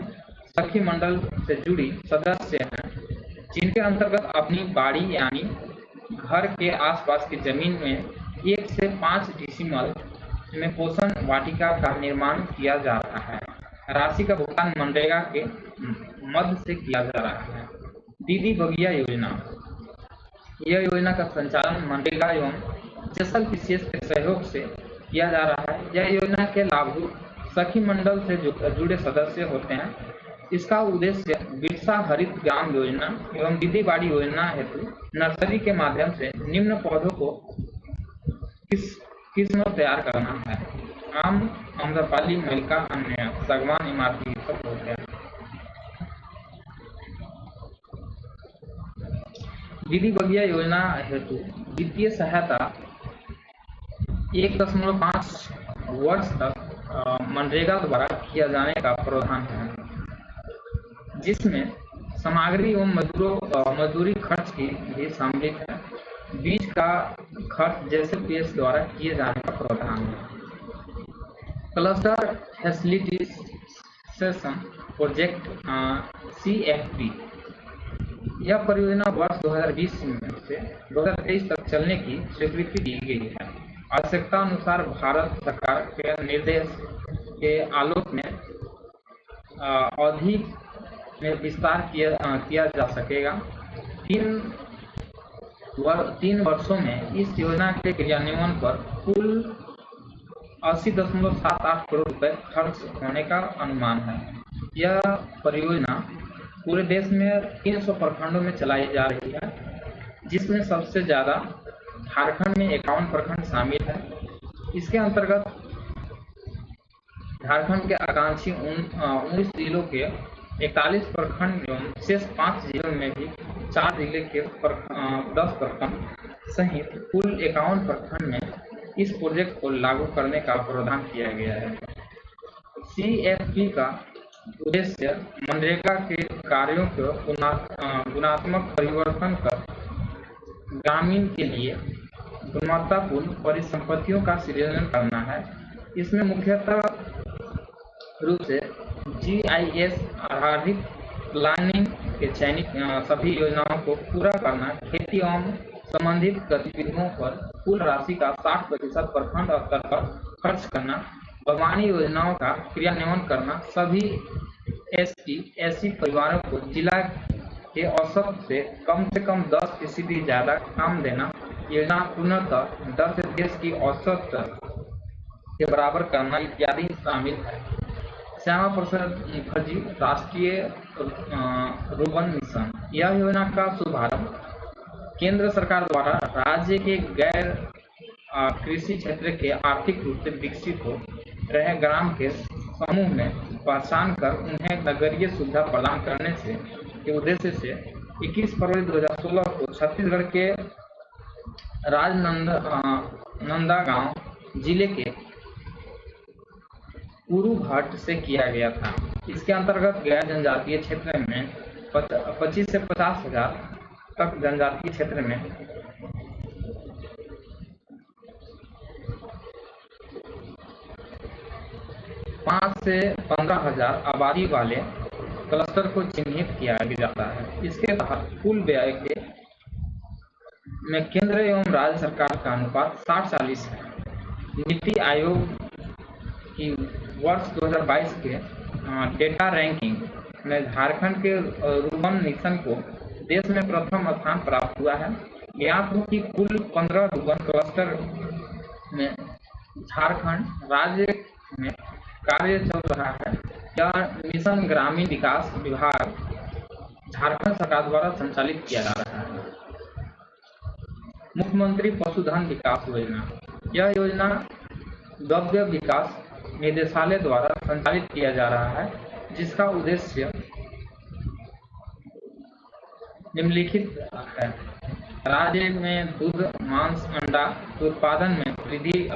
सखी मंडल से जुड़ी सदस्य हैं, जिनके अंतर्गत अपनी बाड़ी यानी घर के आसपास की जमीन में 1 से 5 डिसिमल में पोषण वाटिका का निर्माण किया जा रहा है। राशि का भुगतान मनरेगा के मद से किया जा रहा है। दीदी बगिया योजना, यह योजना का संचालन मनरेगा एवं जसल विशेष के सहयोग से किया जा रहा है। यह योजना के लाभुक सखी मंडल से जुड़े सदस्य होते हैं। इसका उद्देश्य बिरसा हरित ग्राम योजना एवं दीदी बाड़ी योजना हेतु नर्सरी के माध्यम से निम्न पौधों को किस्म तैयार करना है। आम, आम्रपाली, मलिका, अन्य सागवान, इमारती सब होते हैं। दीदी बगिया योजना हेतु वित्तीय सहायता 1.5 वर्ष तक मनरेगा द्वारा किया जाने का प्रावधान है, जिसमें सामग्री एवं मजदूरी खर्च की भी सम्मिलित है। बीज का खर्च JSLPS द्वारा किए जाने का प्रावधान है। क्लस्टर फैसिलिटेशन प्रोजेक्ट CFP, यह परियोजना वर्ष 2020 से 2023 तक चलने की स्वीकृति दी गई है। आवश्यकता अनुसार भारत सरकार के निर्देश के आलोक में अवधि में विस्तार किया जा सकेगा। 3 वर्षों में इस योजना के क्रियान्वयन पर कुल 80.78 करोड़ रुपए खर्च होने का अनुमान है। यह परियोजना पूरे देश में 300 प्रखंडों में चलाई जा रही है, जिसमें सबसे ज़्यादा झारखंड में 51 प्रखंड शामिल है। इसके अंतर्गत झारखंड के आकांक्षी 19 जिलों के 41 प्रखंड एवं शेष 5 जिलों में भी 4 जिले के 10 प्रखंड सहित कुल 51 प्रखंड में इस प्रोजेक्ट को लागू करने का प्रावधान किया गया है। CFP का उद्देश्य मनरेगा के कार्यों को गुणात्मक परिवर्तन कर ग्रामीण के लिए गुणवत्तापूर्ण परिसंपत्तियों का सृजन करना है। इसमें मुख्यतः रूप से GIS आधारित प्लानिंग के चयनित सभी योजनाओं को पूरा करना, खेती एवं संबंधित गतिविधियों पर कुल राशि का 60% प्रखंड स्तर पर खर्च करना, बागवानी योजनाओं का क्रियान्वयन करना, सभी SC/SC परिवारों को जिला के औसत से कम 10% ज्यादा काम देना, योजना पूर्णतः दर से देश की औसत के बराबर करना इत्यादि शामिल है। श्यामा प्रसाद मुखर्जी राष्ट्रीय रुर्बन मिशन। यह योजना का शुभारंभ केंद्र सरकार द्वारा राज्य के गैर कृषि क्षेत्र के आर्थिक रूप से विकसित हो रहे ग्राम के समूह में पहचान कर उन्हें नगरीय सुविधा प्रदान करने के उद्देश्य से 21 फरवरी 2016 को छत्तीसगढ़ के राजनांदगांव जिले के उरूघाट से किया गया था। इसके अंतर्गत गैर जनजातीय क्षेत्र में 25 से 50 हजार तक, जनजातीय क्षेत्र में 5 से 15 हजार आबादी वाले क्लस्टर को चिन्हित किया जाता है। इसके तहत कुल व्यय के में केंद्र एवं राज्य सरकार का अनुपात 60-40 है। नीति आयोग की वर्ष 2022 के डेटा रैंकिंग में झारखंड के रुर्बन मिशन को देश में प्रथम स्थान प्राप्त हुआ है। ज्ञात हो कि कुल 15 रुर्बन क्लस्टर में झारखंड राज्य में कार्य चल रहा है। यह मिशन ग्रामीण विकास विभाग झारखंड सरकार द्वारा संचालित किया जा रहा है। मुख्यमंत्री पशुधन विकास योजना। यह योजना गव्य विकास निदेशालय द्वारा संचालित किया जा रहा है, जिसका उद्देश्य निम्नलिखित है। राज्य में दूध, मांस, अंडा के उत्पादन में वृद्धि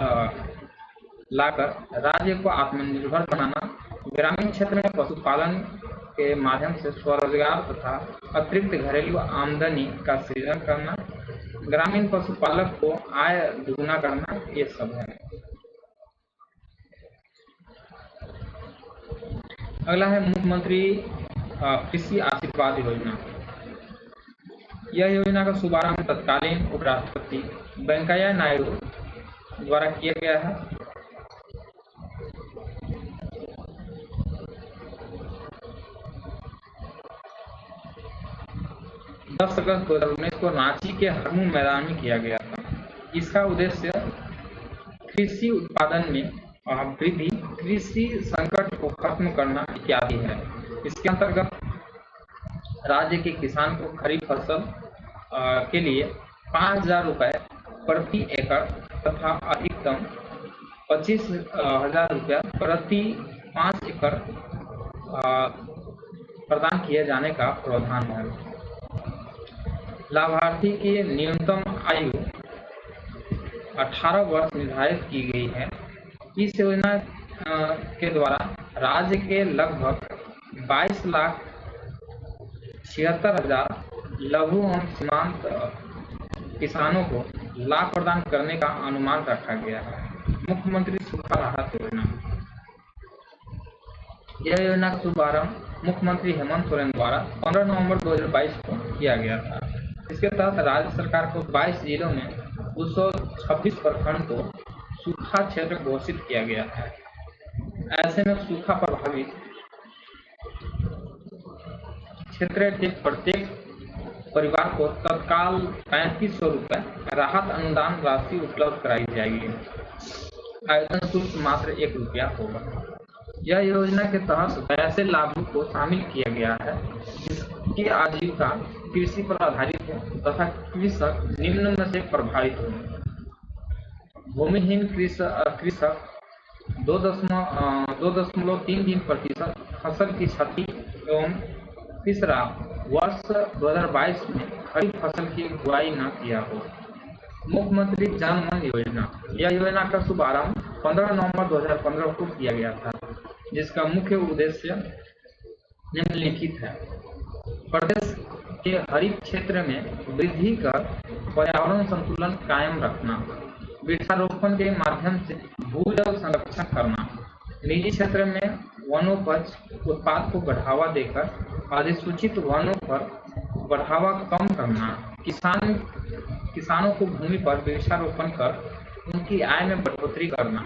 लाकर राज्य को आत्मनिर्भर बनाना, ग्रामीण क्षेत्र में पशुपालन के माध्यम से स्वरोजगार तथा अतिरिक्त घरेलू आमदनी का सृजन करना, ग्रामीण पशुपालक को आय दुगुना करना, ये सब है। अगला है मुख्यमंत्री कृषि आशीर्वाद योजना। यह योजना का शुभारंभ तत्कालीन उपराष्ट्रपति वेंकैया नायडू द्वारा किया गया है। अगस्त 2019 को रांची के हरमू मैदान में किया गया था। इसका उद्देश्य कृषि उत्पादन में वृद्धि, कृषि संकट को खत्म करना इत्यादि है। इसके अंतर्गत राज्य के किसान को खरीफ फसल के लिए 5,000 रुपये प्रति एकड़ तथा अधिकतम 25,000 रुपये प्रति 5 एकड़ प्रदान किए जाने का प्रावधान है। लाभार्थी की न्यूनतम आयु 18 वर्ष निर्धारित की गई है। इस योजना के द्वारा राज्य के लगभग 22,76,000 लघु एवं सीमांत किसानों को लाभ प्रदान करने का अनुमान रखा गया है। मुख्यमंत्री सूखा राहत योजना। यह योजना का शुभारंभ मुख्यमंत्री हेमंत सोरेन द्वारा 15 नवंबर 2022 को किया गया था। इसके तहत राज्य सरकार को 22 जिलों में 226 प्रखंड को सूखा क्षेत्र घोषित किया गया है। ऐसे में सूखा प्रभावित क्षेत्र के प्रत्येक परिवार को तत्काल 3500 रुपये राहत अनुदान राशि उपलब्ध कराई जाएगी। आवेदन शुल्क मात्र 1 रुपया होगा। यह योजना के तहत ऐसे लाभों को शामिल किया गया है जिसकी आजीविका कृषि पर आधारित हो तथा कृषक निम्न में से प्रभावित हो। भूमिहीन कृषक 2.33% फसल की क्षति एवं तीसरा वर्ष 2022 में खरीफ फसल की बुआई न किया हो। मुख्यमंत्री जन धन योजना। यह योजना का शुभारंभ 15 नवंबर 2015 को किया गया था, जिसका मुख्य उद्देश्य निम्नलिखित है। प्रदेश के हरित क्षेत्र में वृद्धि कर पर्यावरण संतुलन कायम रखना, वृक्षारोपण के माध्यम से भूजल संरक्षण करना, निजी क्षेत्र में वनोपज उत्पाद को बढ़ावा देकर अधिसूचित वनों पर बढ़ावा कम करना, किसानों को भूमि पर वृक्षारोपण कर उनकी आय में बढ़ोतरी करना,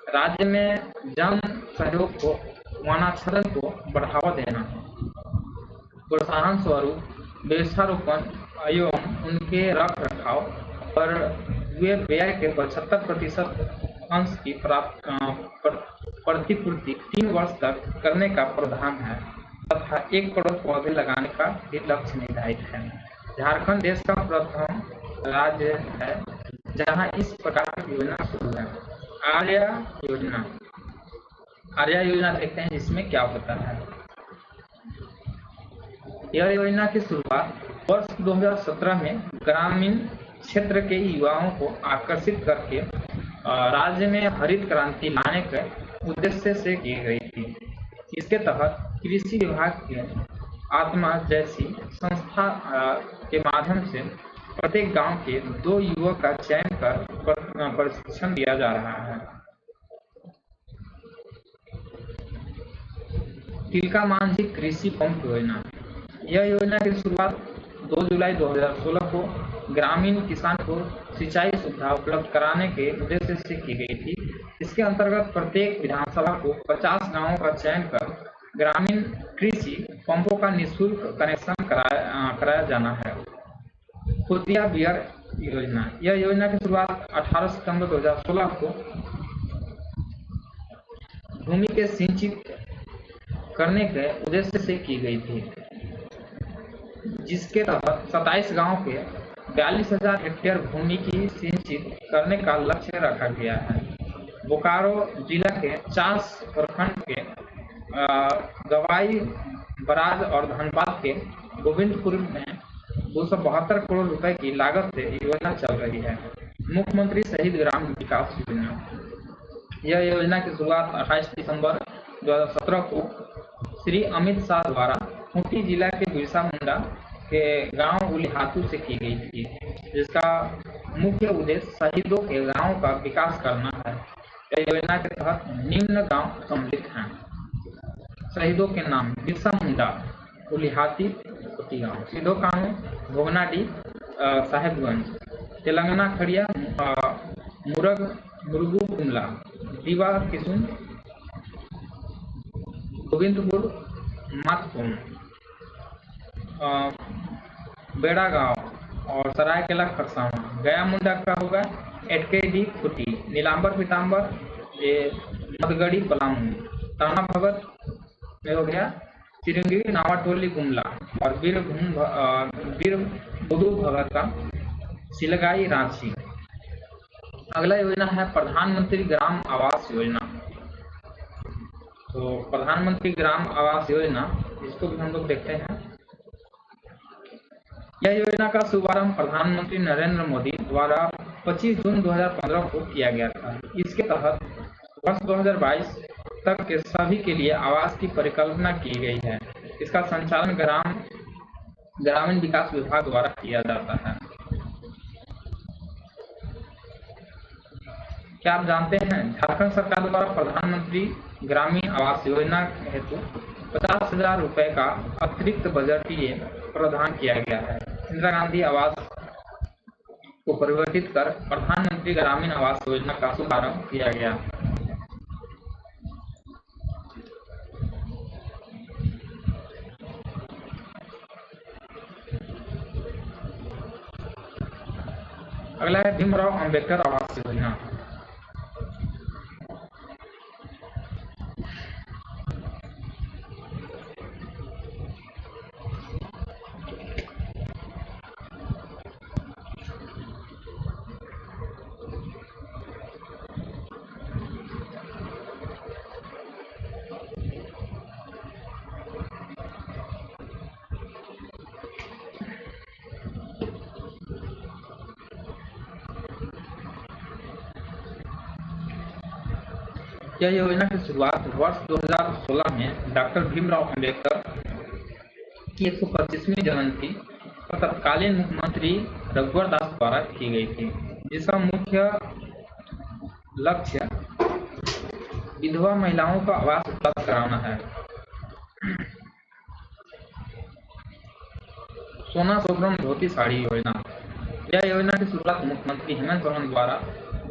राज्य में जन सहयोग को वनाच्छेदन को बढ़ावा देना, प्रोत्साहन स्वरूप वृक्षारोपण एवं उनके रख रखाव पर हुए व्यय के 75% अंश की प्रतिपूर्ति 3 वर्ष तक करने का प्रावधान है तथा 1 करोड़ पौधे लगाने का भी लक्ष्य निर्धारित है। झारखंड देश का प्रथम राज्य है जहां इस प्रकार की योजना शुरू है। आर्या योजना, आर्या योजना देखते हैं जिसमें क्या होता है। यह योजना की शुरुआत वर्ष 2017 में ग्रामीण क्षेत्र के युवाओं को आकर्षित करके राज्य में हरित क्रांति लाने के उद्देश्य से की गई थी। इसके तहत कृषि विभाग के आत्मा जैसी संस्था के माध्यम से प्रत्येक गांव के 2 युवक का चयन कर प्रशिक्षण दिया जा रहा है। तिलका मांझी कृषि पंप योजना, यह योजना की शुरुआत 2 जुलाई 2016 को ग्रामीण किसान को सिंचाई सुविधा उपलब्ध कराने के उद्देश्य से की गई थी। इसके अंतर्गत प्रत्येक विधानसभा को 50 गांवों का चयन कर ग्रामीण कृषि पंपों का निःशुल्क कनेक्शन कराया जाना है। खुतिया बियर योजना, यह योजना की शुरुआत 18 सितंबर 2016 को भूमि के सिंचित करने के उद्देश्य से की गई थी, जिसके तहत 27 गांव के 42,000 हेक्टेयर भूमि की सिंचित करने का लक्ष्य रखा गया है। बोकारो जिला के 40 प्रखंड के गवाई, बराज और धनबाद के गोविंदपुर में 272 करोड़ रुपए की लागत से योजना चल रही है। मुख्यमंत्री शहीद ग्राम विकास योजना, यह योजना की शुरुआत 28 दिसंबर 2017 को श्री अमित शाह द्वारा खूंटी जिला के बिरसा मुंडा के गांव उलिहातू से की गई थी, जिसका मुख्य उद्देश्य शहीदों के गांवों का विकास करना है। यह योजना के तहत निम्न गांव सम्मिलित हैं: शहीदों के नाम बिरसा मुंडा, उलिहाती खूंटी गांव, सिद्धो कानू, भोगनाडी, साहेबगंज, तेलंगाना खड़िया, मुरुगु गुमला, दीवा किशुन, गोविंदपुर, मातपुर, बेड़ा गांव और सरायकेला खरसावां। गया मुंडा का होगा एटकेडी खुटी, नीलांबर पीताम्बर, मदगड़ी पलामू, ताना भगत में हो गया चिरंगी नावाटोली गुमला और वीर बुधू भगत का सिलगाई रांची। अगला योजना है प्रधानमंत्री ग्राम आवास योजना। तो प्रधानमंत्री ग्राम आवास योजना, इसको भी हम लोग देखते हैं। यह योजना का शुभारंभ प्रधानमंत्री नरेंद्र मोदी द्वारा 25 जून 2015 को किया गया था। इसके तहत वर्ष 2022 तक के सभी के लिए आवास की परिकल्पना की गई है। इसका संचालन ग्रामीण विकास विभाग द्वारा किया जाता है। क्या आप जानते हैं झारखंड सरकार द्वारा प्रधानमंत्री ग्रामीण आवास योजना हेतु 50,000 रुपए का अतिरिक्त बजटीय प्रावधान किया गया है। इंदिरा गांधी आवास को परिवर्तित कर प्रधानमंत्री ग्रामीण आवास योजना का शुभारंभ किया गया। अगला है भीमराव अंबेडकर आवास योजना। यह योजना की शुरुआत वर्ष 2016 में डॉक्टर भीमराव अंबेडकर की 125वीं जयंती पर तत्कालीन मुख्यमंत्री रघुवर दास द्वारा की गई थी, जिसका मुख्य लक्ष्य विधवा महिलाओं को आवास उपलब्ध कराना है। सोना सोबरम धोती साड़ी योजना, यह योजना की शुरुआत मुख्यमंत्री हेमंत सोरेन द्वारा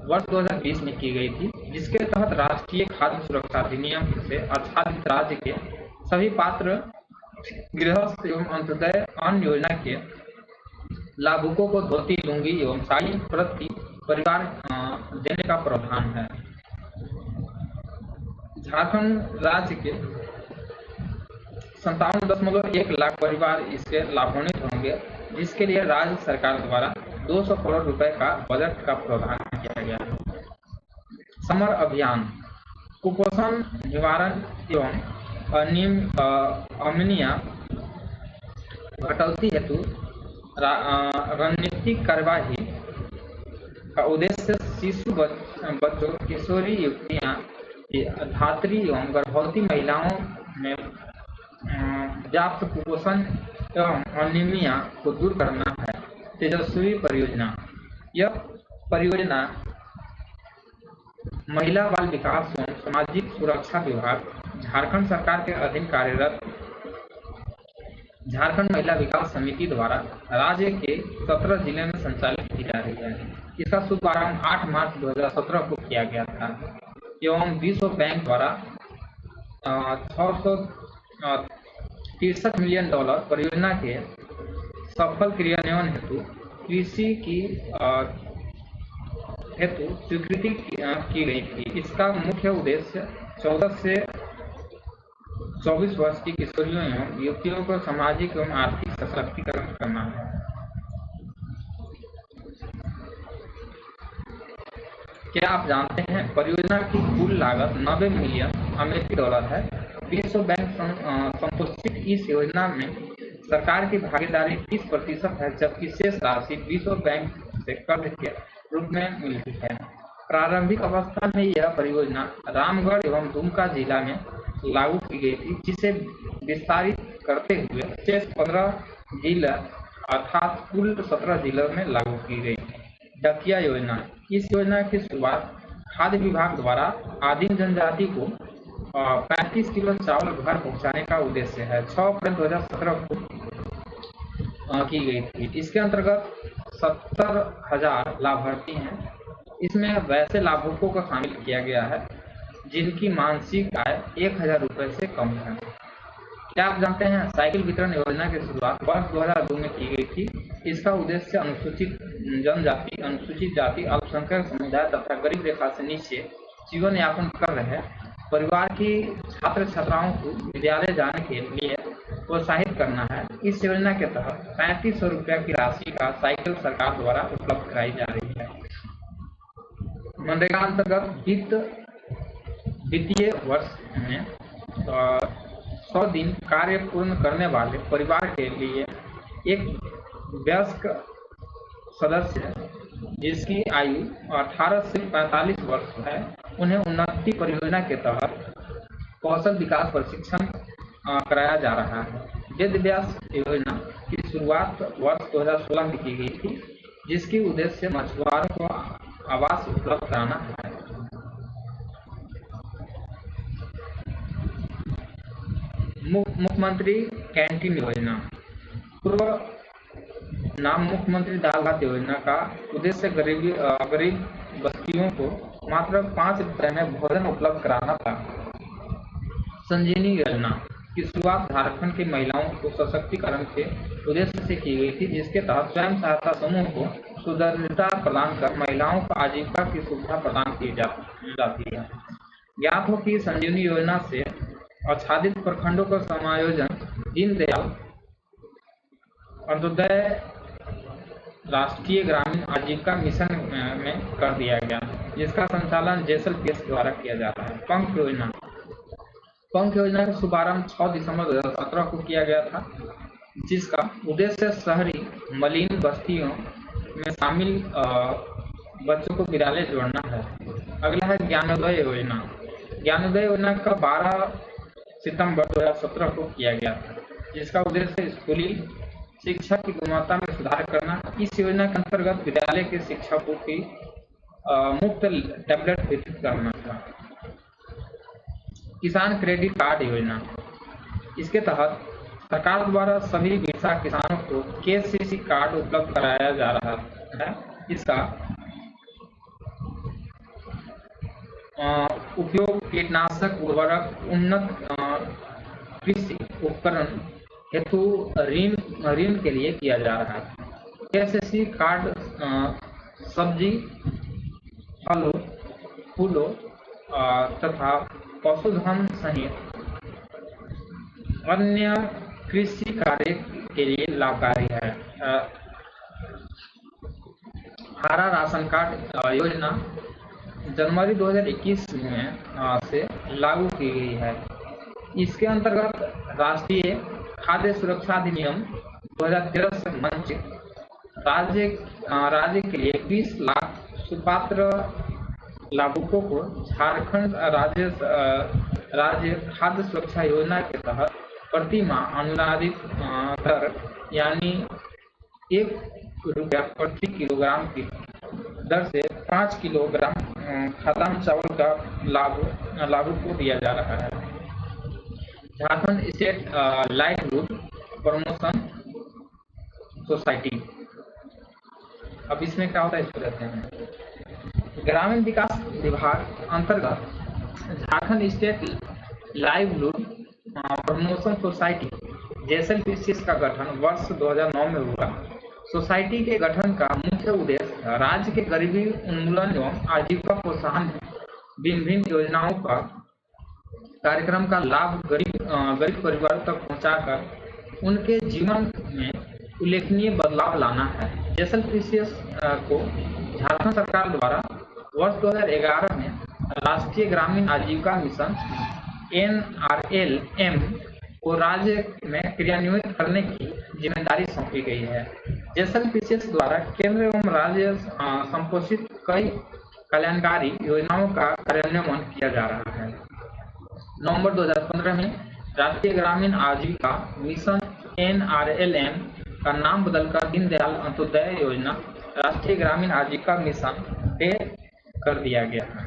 वर्ष 2020 में की गई थी, जिसके तहत राष्ट्रीय खाद्य सुरक्षा अधिनियम से आच्छादित राज्य के सभी पात्र गृहस्थ एवं अंत्योदय अन्न योजना के लाभुकों को धोती, लुंगी एवं साड़ी प्रति परिवार देने का प्रावधान है। झारखंड राज्य के 57.1 लाख परिवार इससे लाभान्वित होंगे, जिसके लिए राज्य सरकार द्वारा 200 करोड़ रुपए का बजट का प्रावधान किया गया है। समर अभियान कुपोषण निवारण एवं अनिमिया कटौती हेतु रणनीतिक कार्यवाही का उद्देश्य शिशु बच्चों, किशोरी युवतियां, धात्री एवं गर्भवती महिलाओं में पर्याप्त कुपोषण एवं अनीमिया को दूर करना है। तेजस्वी परियोजना, यह परियोजना महिला बाल विकास एवं सामाजिक सुरक्षा विभाग, झारखंड सरकार के अधीन कार्यरत झारखंड महिला विकास समिति द्वारा राज्य के 17 जिले में संचालित की जा रही है। इसका शुभारंभ 8 मार्च 2017 को किया गया था एवं विश्व बैंक द्वारा $663 मिलियन परियोजना के सफल क्रियान्वयन हेतु कृषि की हेतु स्वीकृति की गई थी। इसका मुख्य उद्देश्य 14 से 24 वर्ष की किशोरियों एवं युवतियों को सामाजिक एवं आर्थिक सशक्तिकरण करना है। क्या आप जानते हैं परियोजना की कुल लागत 90 मिलियन अमेरिकी डॉलर है। विश्व बैंक संपोषित इस योजना में सरकार की भागीदारी 30% है, जबकि शेष राशि विश्व बैंक से कर्ज के रूप में मिलती है। प्रारंभिक अवस्था में यह परियोजना रामगढ़ एवं दुमका जिला में लागू की गई थी, जिसे विस्तारित करते हुए शेष 15 जिला अर्थात कुल 17 जिलों में लागू की गई। ढकिया योजना, इस योजना की शुरुआत खाद्य विभाग द्वारा आदिम जनजाति को 35 किलो चावल घर पहुंचाने का उद्देश्य है। 6 अप्रैल 2017 को की गई थी। इसके अंतर्गत 70,000 लाभार्थी हैं। इसमें वैसे लाभुकों को शामिल किया गया है जिनकी मासिक आय 1,000 रुपये से कम है। क्या आप जानते हैं साइकिल वितरण योजना की शुरुआत वर्ष 2002 में की गई थी। इसका उद्देश्य अनुसूचित जनजाति, अनुसूचित जाति, अल्पसंख्यक समुदाय तथा गरीब रेखा से नीचे जीवन यापन कर रहे परिवार की छात्र छात्राओं को विद्यालय जाने के लिए प्रोत्साहित करना है। इस योजना के तहत 3500 रुपये की राशि का साइकिल सरकार द्वारा उपलब्ध कराई जा रही है। मनरेगा अंतर्गत वित्तीय वर्ष में 100 दिन कार्य पूर्ण करने वाले परिवार के लिए एक वयस्क सदस्य जिसकी आयु 18 से 45 वर्ष है, उन्हें उन्नति परियोजना के तहत कौशल विकास प्रशिक्षण कराया जा रहा है। वेद व्यास योजना की शुरुआत वर्ष 2016 में की गई थी, जिसकी उद्देश्य मछुआरों को आवास उपलब्ध कराना है। मुख्यमंत्री कैंटीन योजना, पूर्व नाम मुख्यमंत्री दाल भात योजना का उद्देश्य गरीब बस्तियों को मात्र 5 रुपये में भोजन उपलब्ध कराना था। संजीवनी योजना की शुरुआत झारखंड की महिलाओं को सशक्तिकरण के उद्देश्य से की गई थी, जिसके तहत स्वयं सहायता समूह को सुदृढ़ता प्रदान कर महिलाओं को आजीविका की सुविधा प्रदान की जाती है। ज्ञात हो कि संजीवनी योजना से आच्छादित प्रखंडों का समायोजन दीनदयाल अंत्योदय राष्ट्रीय ग्रामीण आजीविका मिशन में कर दिया गया, जिसका संचालन जेसल केस द्वारा किया जाता है। पंख योजना का शुभारंभ 6 दिसंबर 2017 को किया गया था, जिसका उद्देश्य शहरी मलिन बस्तियों में शामिल बच्चों को विद्यालय जोड़ना है। अगला है ज्ञानोदय योजना। ज्ञानोदय योजना का 12 सितंबर 2017 को किया गया था, जिसका उद्देश्य स्कूली शिक्षा की गुणवत्ता में सुधार करना। इस योजना के अंतर्गत विद्यालय के शिक्षकों की मुफ्त टैबलेट वितरित करना था। किसान क्रेडिट कार्ड योजना, इसके तहत सरकार द्वारा सभी बिरसा किसानों को केसीसी कार्ड उपलब्ध कराया जा रहा है। इसका उपयोग कीटनाशक, उर्वरक, उन्नत कृषि उपकरण हेतु ऋण के लिए किया जा रहा है। केसीसी कार्ड सब्जी, फलों, फूलों तथा पशुधन सहित अन्य कृषि कार्य के लिए लाभकारी है। हरा राशन कार्ड योजना जनवरी 2021 में से लागू की गई है। इसके अंतर्गत राष्ट्रीय खाद्य सुरक्षा अधिनियम 2013 से वंचित राज्य के लिए 20 लाख सुपात्र लाभुकों को झारखंड राज्य खाद्य सुरक्षा योजना के तहत प्रति माह अनुदानित दर यानी ₹1 प्रति किलोग्राम की दर से 5 किलोग्राम खाद्यान्न चावल का लाभ को दिया जा रहा है। Jharkhand state livelihood promotion society, अब इसमें क्या होता है इसको देखते हैं। ग्रामीण विकास विभाग अंतर्गत Jharkhand state livelihood promotion society जैसलपीसीएस का गठन वर्ष 2009 में हुआ। सोसाइटी के गठन का मुख्य उद्देश्य राज्य के गरीबी उन्मूलन एवं आजीविका प्रोत्साहन विभिन्न योजनाओं का कार्यक्रम का लाभ गरीब परिवारों तक पहुंचाकर उनके जीवन में उल्लेखनीय बदलाव लाना है। जैसलपीसीएस को झारखंड सरकार द्वारा वर्ष 2011 में राष्ट्रीय ग्रामीण आजीविका मिशन NRLM को राज्य में क्रियान्वित करने की जिम्मेदारी सौंपी गई है। जैसलपीसीएस द्वारा केंद्र एवं राज्य संपोषित कई कल्याणकारी योजनाओं का कार्यान्वयन किया जा रहा है। नवंबर 2015 में राष्ट्रीय ग्रामीण आजीविका मिशन NRLM का नाम बदलकर दीनदयाल अंत्योदय योजना राष्ट्रीय ग्रामीण आजीविका मिशन पे कर दिया गया है।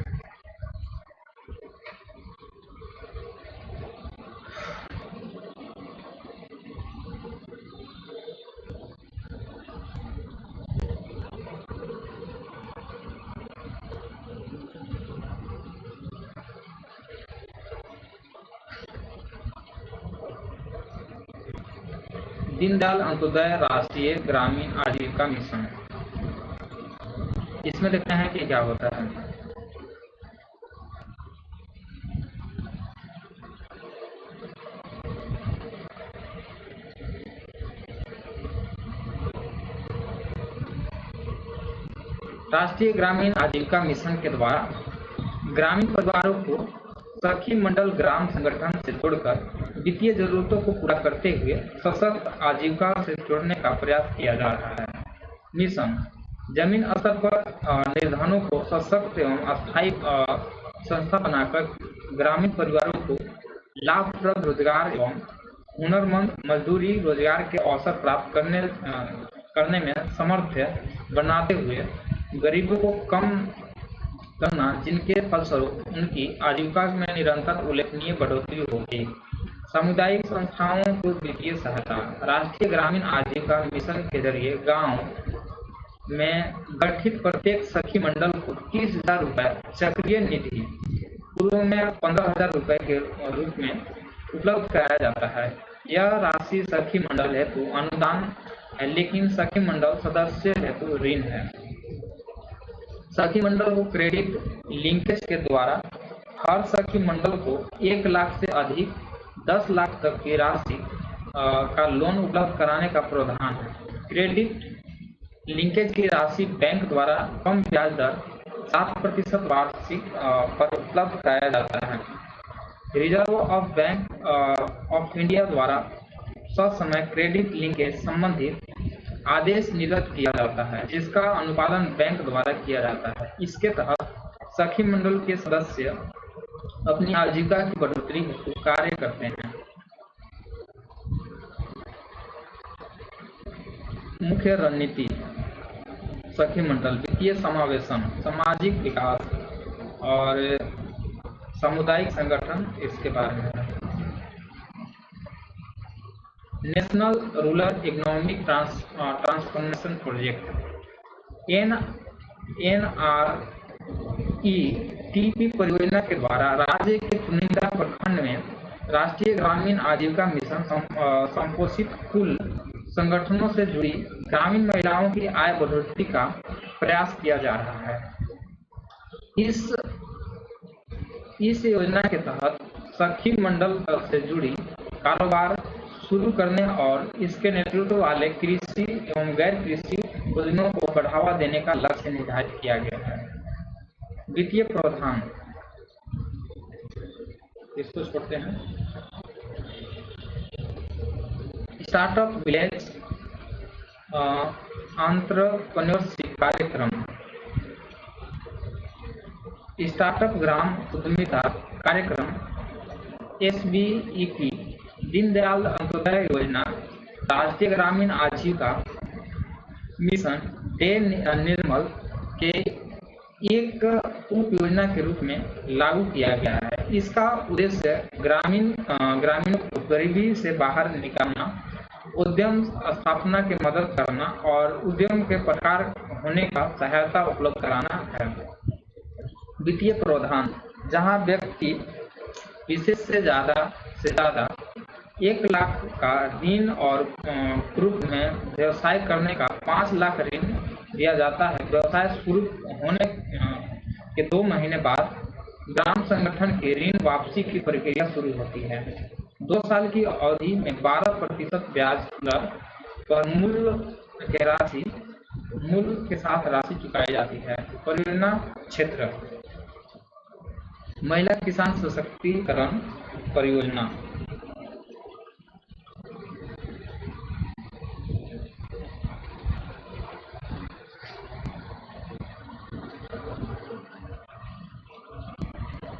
दीनदयाल अंत्योदय राष्ट्रीय ग्रामीण आजीविका मिशन, इसमें देखते हैं कि क्या होता है। राष्ट्रीय ग्रामीण आजीविका मिशन के द्वारा ग्रामीण परिवारों को सखी मंडल ग्राम संगठन से जोड़कर वित्तीय जरूरतों को पूरा करते हुए सशक्त आजीविका से जोड़ने का प्रयास किया जा रहा है। मिशन जमीन स्तर पर निर्धनों को सशक्त एवं अस्थायी संस्था बनाकर ग्रामीण परिवारों को लाभप्रद रोजगार एवं हुनरमंद मजदूरी रोजगार के अवसर प्राप्त करने में समर्थ बनाते हुए गरीबों को कम करना, जिनके फलस्वरूप उनकी आजीविका में निरंतर उल्लेखनीय बढ़ोतरी होगी। सामुदायिक संस्थाओं को वित्तीय सहायता राष्ट्रीय ग्रामीण आजीविका मिशन के जरिए गांव में गठित प्रत्येक सखी मंडल को 30,000 रुपये चक्रीय निधि पूर्व में 15,000 रुपये के रूप में उपलब्ध कराया जाता है। यह राशि सखी मंडल हेतु अनुदान है, लेकिन सखी मंडल सदस्य हेतु ऋण है। सखी मंडल को क्रेडिट लिंकेज के द्वारा हर सखी मंडल को 1 लाख से अधिक 10 लाख तक की राशि का लोन उपलब्ध कराने का प्रावधान है। क्रेडिट लिंकेज की राशि बैंक द्वारा कम ब्याज दर 7% वार्षिक पर उपलब्ध कराया जाता है। Reserve of bank of India द्वारा ससमय क्रेडिट लिंकेज संबंधित आदेश निर्गत किया जाता है, जिसका अनुपालन बैंक द्वारा किया जाता है। इसके तहत सखी मंडल के सदस्य अपनी आजीविका की बढ़ोतरी हेतु कार्य करते हैं। मुख्य रणनीति सखी मंडल वित्तीय समावेशन, सामाजिक विकास और सामुदायिक संगठन, इसके बारे में है। National rural economic transformation project NRETP परियोजना के द्वारा राज्य के चुनिंदा प्रखंड में राष्ट्रीय ग्रामीण आजीविका मिशन संपोषित कुल संगठनों से जुड़ी ग्रामीण महिलाओं की आय बढ़ोतरी का प्रयास किया जा रहा है। इस इस योजना के तहत सखी मंडल से जुड़ी कारोबार शुरू करने और इसके नेतृत्व वाले कृषि एवं गैर कृषि उद्यमों को बढ़ावा देने का लक्ष्य निर्धारित किया गया है। वित्तीय प्रावधान, इसको पढ़ते हैं। स्टार्टअप विलेज एंटरप्रेन्योरशिप कार्यक्रम, स्टार्टअप ग्राम उद्यमिता कार्यक्रम SBEP, दीनदयाल अंत्योदय योजना, राष्ट्रीय ग्रामीण आजीविका मिशन डे निर्मल के एक उप योजना के रूप में लागू किया गया है। इसका उद्देश्य ग्रामीणों को गरीबी से बाहर निकालना, उद्यम स्थापना की मदद करना और उद्यम के प्रकार होने का सहायता उपलब्ध कराना है। वित्तीय प्रावधान, जहां व्यक्ति विशेष से ज्यादा 1 लाख का ऋण और ग्रुप में व्यवसाय करने का 5 लाख ऋण दिया जाता है। व्यवसाय शुरू होने के 2 महीने बाद ग्राम संगठन की ऋण वापसी की प्रक्रिया शुरू होती है। 2 साल की अवधि में 12% ब्याज दर पर मूल के साथ राशि चुकाई जाती है। परियोजना क्षेत्र, महिला किसान सशक्तिकरण परियोजना,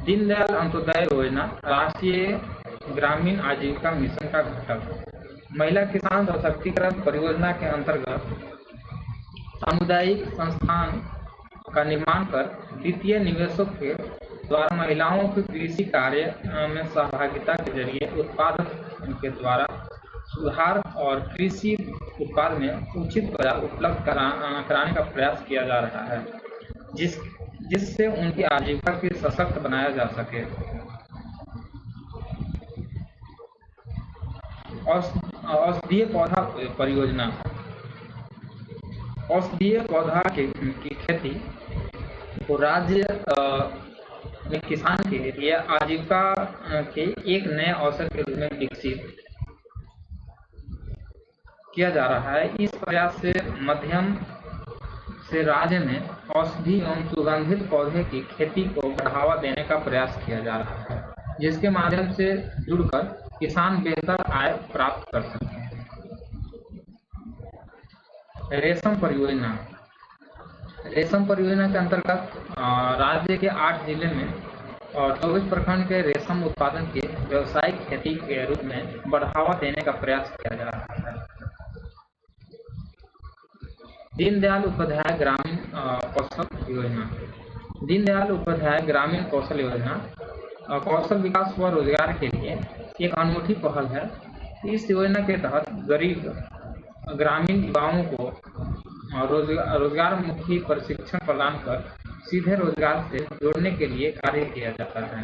दीनदयाल अंत्योदय योजना, राष्ट्रीय ग्रामीण आजीविका मिशन का घटक। महिला किसान सशक्तिकरण परियोजना के अंतर्गत सामुदायिक संस्थान का निर्माण कर वित्तीय निवेशकों के द्वारा महिलाओं की कृषि कार्य में सहभागिता के जरिए उत्पादन के द्वारा सुधार और कृषि उत्पाद में उचित बाजार उपलब्ध कराने का प्रयास किया जा रहा है, जिससे उनकी आजीविका को सशक्त बनाया जा सके। औषधीय पौधा परियोजना, औषधीय पौधा की खेती को राज्य में किसान के लिए आजीविका के एक नए अवसर के रूप में विकसित किया जा रहा है। इस प्रयास से माध्यम से राज्य में औषधि एवं सुगंधित पौधे की खेती को बढ़ावा देने का प्रयास किया जा रहा है, जिसके माध्यम से जुड़कर किसान बेहतर आय प्राप्त कर सकें। रेशम परियोजना, रेशम परियोजना के अंतर्गत राज्य के 8 जिले में और 24 प्रखंड के रेशम उत्पादन के व्यावसायिक खेती के रूप में बढ़ावा देने का प्रयास किया जा रहा है। दीनदयाल उपाध्याय ग्रामीण कौशल योजना, दीनदयाल उपाध्याय ग्रामीण कौशल योजना कौशल विकास व रोजगार के लिए एक अनूठी पहल है। इस योजना के तहत गरीब ग्रामीण युवाओं को रोजगार मुखी प्रशिक्षण प्रदान कर सीधे रोजगार से जोड़ने के लिए कार्य किया जाता है।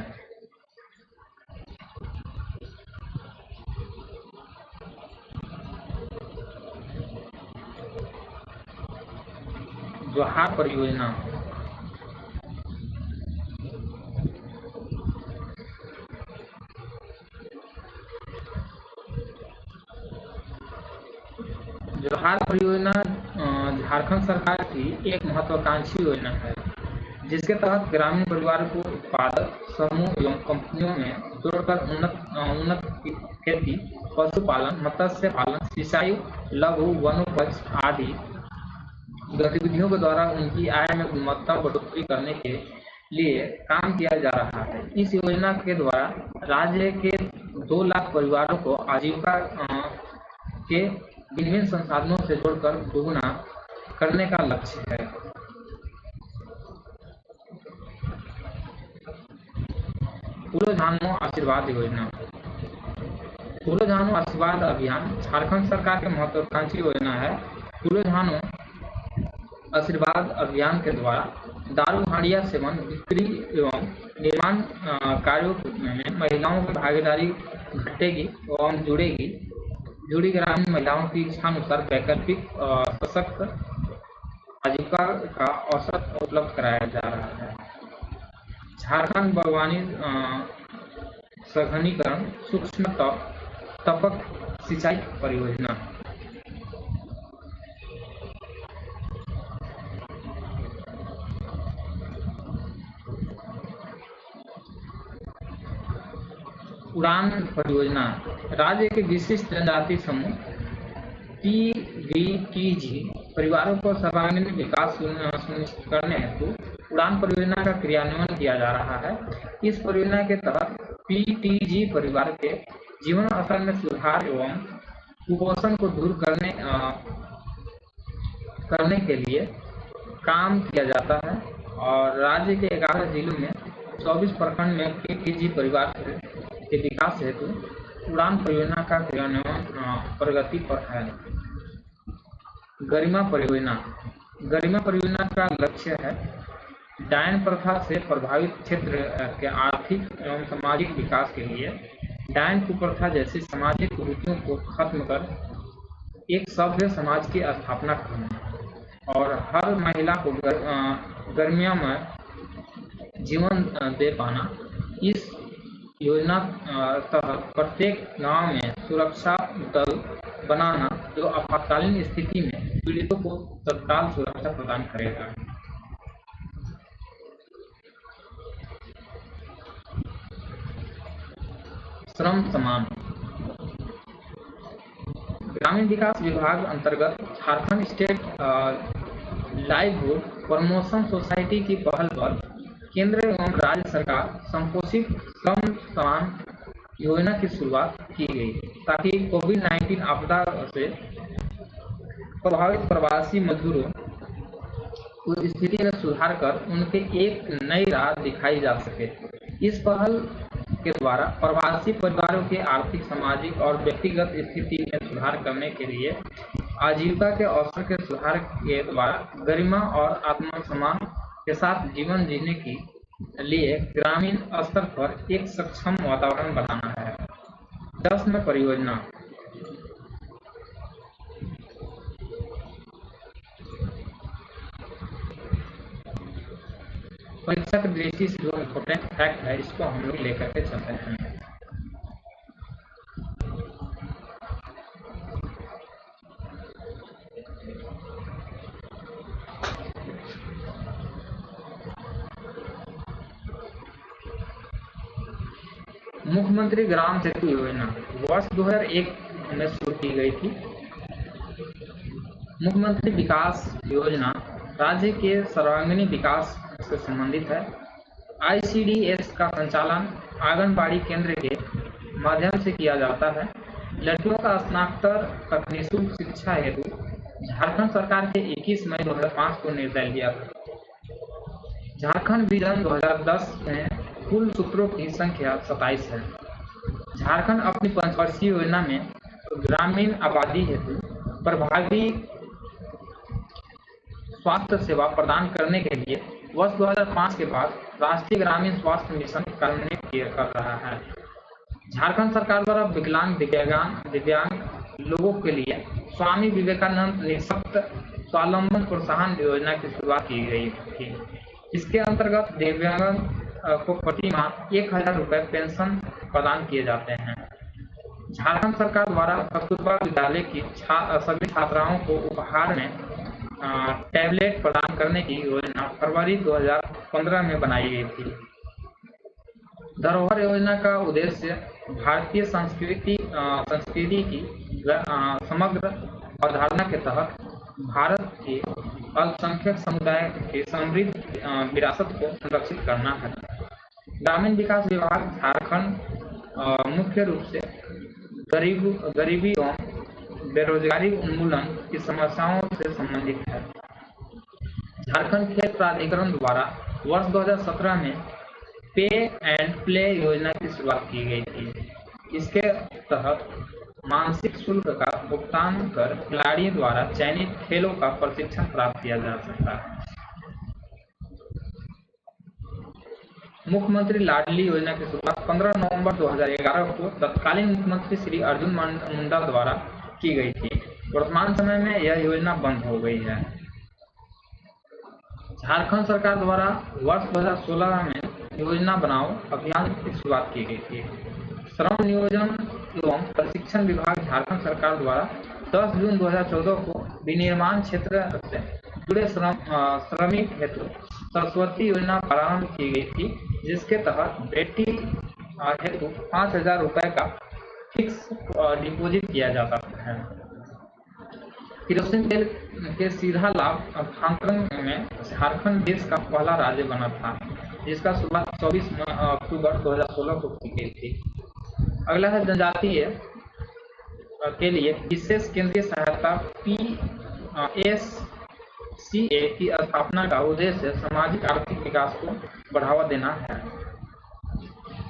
जोहार परियोजना, जोहार परियोजना झारखंड सरकार की एक महत्वाकांक्षी योजना है, जिसके तहत ग्रामीण परिवार को उत्पादक समूह एवं कंपनियों में जोड़कर उन्नत खेती, पशुपालन, मत्स्य पालन, सिंचाई, लघु वनोपज आदि गतिविधियों के द्वारा उनकी आय में गुणवत्ता बढ़ोतरी करने के लिए काम किया जा रहा है। इस योजना के द्वारा राज्य के 2 लाख परिवारों को आजीविका के विभिन्न संसाधनों से जोड़कर दोगुना करने का लक्ष्य है। फूलो झानो आशीर्वाद योजना, फूलो झानो आशीर्वाद अभियान झारखंड सरकार की महत्वाकांक्षी योजना है। फूलो झानो आशीर्वाद अभियान के द्वारा दारू हांडिया सेवन, बिक्री एवं निर्माण कार्यों में महिलाओं की भागीदारी घटेगी एवं जुड़ी ग्रामीण महिलाओं की इच्छानुसार वैकल्पिक सशक्त आजीविका का अवसर उपलब्ध कराया जा रहा है। झारखंड बागवानी सघनीकरण सूक्ष्म टपक सिंचाई परियोजना। उड़ान परियोजना राज्य के विशिष्ट जनजाति समूह TVTG परिवारों को सर्वांगीण विकास सुनिश्चित करने हेतु उड़ान परियोजना का क्रियान्वयन किया जा रहा है। इस परियोजना के तहत PTG परिवार के जीवन स्तर में सुधार एवं कुपोषण को दूर करने के लिए काम किया जाता है और राज्य के 11 जिलों में 24 प्रखंड में PTG परिवार के विकास हेतु उड़ान परियोजना का क्रियान्वयन प्रगति पर है। गरिमा परियोजना। गरिमा परियोजना का लक्ष्य है डायन प्रथा से प्रभावित क्षेत्र के आर्थिक एवं सामाजिक विकास के लिए डायन कुप्रथा जैसी सामाजिक कुरीतियों को खत्म कर एक सभ्य समाज की स्थापना करना और हर महिला को गर्मियों में जीवन दे पाना। इस योजना तहत प्रत्येक गांव में सुरक्षा दल बनाना जो आपातकालीन स्थिति में पीड़ितों को तत्काल सुरक्षा प्रदान करेगा। श्रम समान। ग्रामीण विकास विभाग अंतर्गत Jharkhand state livelihood promotion society की पहल पर केंद्र एवं राज्य सरकार संपोषित श्रम समान योजना की शुरुआत की गई ताकि कोविड-19 आपदा से प्रभावित प्रवासी मजदूरों को स्थिति में सुधार कर उनके एक नई राह दिखाई जा सके। इस पहल के द्वारा प्रवासी परिवारों की आर्थिक, सामाजिक और व्यक्तिगत स्थिति में सुधार करने के लिए आजीविका के अवसर के सुधार के द्वारा गरिमा और आत्मसम्मान के साथ जीवन जीने के लिए ग्रामीण स्तर पर एक सक्षम वातावरण बनाना है। जश्न परियोजना। परीक्षा की दृष्टि से जो इम्पोर्टेंट फैक्ट है इसको हम लोग लेकर के चलते हैं। मुख्यमंत्री ग्राम सेतु योजना वर्ष 2001 में शुरू की गई थी। मुख्यमंत्री विकास योजना राज्य के सर्वांगीण विकास से संबंधित है। ICDS का संचालन आंगनबाड़ी केंद्र के माध्यम से किया जाता है। लड़कियों का स्नातक तक निःशुल्क शिक्षा हेतु झारखंड सरकार के 21 मई 2005 को निर्णय लिया था। झारखंड विजन 2010 में कुल सूत्रों की संख्या 27 है। झारखंड अपनी पंचवर्षीय योजना में ग्रामीण आबादी हेतु प्रभावी स्वास्थ्य सेवा प्रदान करने के लिए वर्ष 2005 के बाद राष्ट्रीय ग्रामीण स्वास्थ्य मिशन कार्यान्वित कर रहा है। झारखंड सरकार द्वारा विकलांग दिव्यांग लोगों के लिए स्वामी विवेकानंद निःशक्त स्वावलंबन प्रोत्साहन योजना की शुरुआत की गई थी। इसके अंतर्गत दिव्यांग को प्रति माह 1000 रुपये पेंशन प्रदान किए जाते हैं। झारखंड सरकार द्वारा कस्तूरबा विद्यालय की सभी छात्राओं को उपहार में टैबलेट प्रदान करने की योजना फरवरी 2015 में बनाई गई थी। धरोहर योजना का उद्देश्य भारतीय संस्कृति की समग्र अवधारणा के तहत भारत के अल्पसंख्यक समुदाय की समृद्ध विरासत को संरक्षित करना है। ग्रामीण विकास विभाग झारखंड मुख्य रूप से गरीबी एवं बेरोजगारी उन्मूलन की समस्याओं से संबंधित है। झारखंड खेल प्राधिकरण द्वारा वर्ष 2017 में पे एंड प्ले योजना की शुरुआत की गई थी। इसके तहत मानसिक शुल्क का भुगतान कर खिलाड़ियों द्वारा चयनित खेलों का प्रशिक्षण प्राप्त किया जा सकता है। मुख्यमंत्री लाडली योजना की शुरुआत 15 नवंबर 2011 को तत्कालीन मुख्यमंत्री श्री अर्जुन मुंडा द्वारा की गई थी। वर्तमान समय में यह योजना बंद हो गई है। झारखंड सरकार द्वारा वर्ष 2016 में योजना बनाओ अभियान की शुरुआत की गई थी। श्रम नियोजन एवं प्रशिक्षण विभाग झारखंड सरकार द्वारा 10 जून 2014 को विनिर्माण क्षेत्र से जुड़े श्रमिक हेतु सरस्वती योजना प्रारंभ की गई थी, जिसके तहत बेटी हेतु 5,000 रुपए का फिक्स डिपॉजिट किया जाता है। केरोसिन तेल के सीधा लाभ हस्तांतरण में झारखंड देश का पहला राज्य बना था, जिसका शुरुआत 24 अक्टूबर 2016 को की गई थी। अगला है जनजातीय के लिए विशेष केंद्रीय सहायता PSCA की स्थापना का उद्देश्य सामाजिक आर्थिक विकास को बढ़ावा देना है।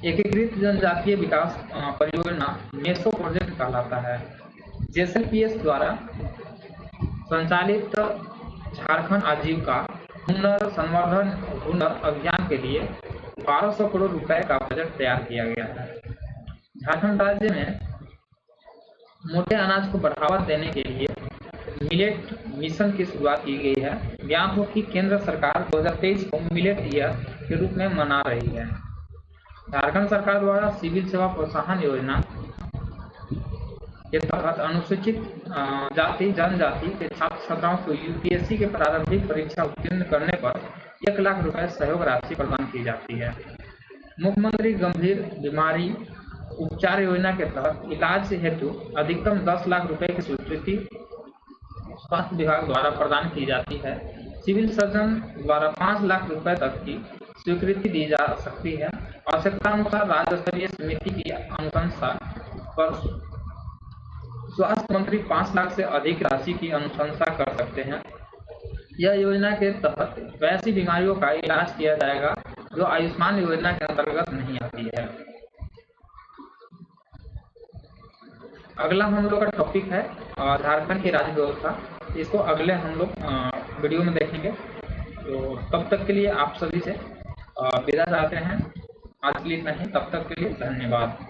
एकीकृत जनजातीय विकास परियोजना मेसो प्रोजेक्ट कहलाता है। JSLPS द्वारा संचालित झारखंड आजीविका हुनर संवर्धन हुनर अभियान के लिए 1200 करोड़ रुपए का बजट तैयार किया गया है। झारखंड राज्य में मोटे अनाज को बढ़ावा देने के लिए मिलेट मिशन की शुरुआत की गई है। ज्ञात हो कि केंद्र सरकार 2023 को मिलेट ईयर के रूप में मना रही है। झारखंड सरकार द्वारा सिविल सेवा प्रोत्साहन योजना के तहत अनुसूचित जाति जनजाति के छात्र छात्राओं को UPSC के प्रारंभिक परीक्षा उत्तीर्ण करने पर 1 लाख रुपए सहयोग राशि प्रदान की जाती है। मुख्यमंत्री गंभीर बीमारी उपचार योजना के तहत इलाज हेतु अधिकतम 10 लाख रुपए की स्वीकृति स्वास्थ्य विभाग द्वारा प्रदान की जाती है। सिविल सर्जन द्वारा 5 लाख रुपए तक की स्वीकृति दी जा सकती है। आवश्यकता अनुसार राज्य स्तरीय समिति की अनुशंसा पर स्वास्थ्य मंत्री 5 लाख से अधिक राशि की अनुशंसा कर सकते हैं। यह योजना के तहत वैसी बीमारियों का इलाज किया जाएगा जो आयुष्मान योजना के अंतर्गत नहीं आती है। अगला हम लोग का टॉपिक है झारखंड की राज्य व्यवस्था। इसको अगले हम लोग वीडियो में देखेंगे। तो तब तक के लिए आप सभी से विदा चाहते हैं। आज के लिए इतना ही। तब तक के लिए धन्यवाद।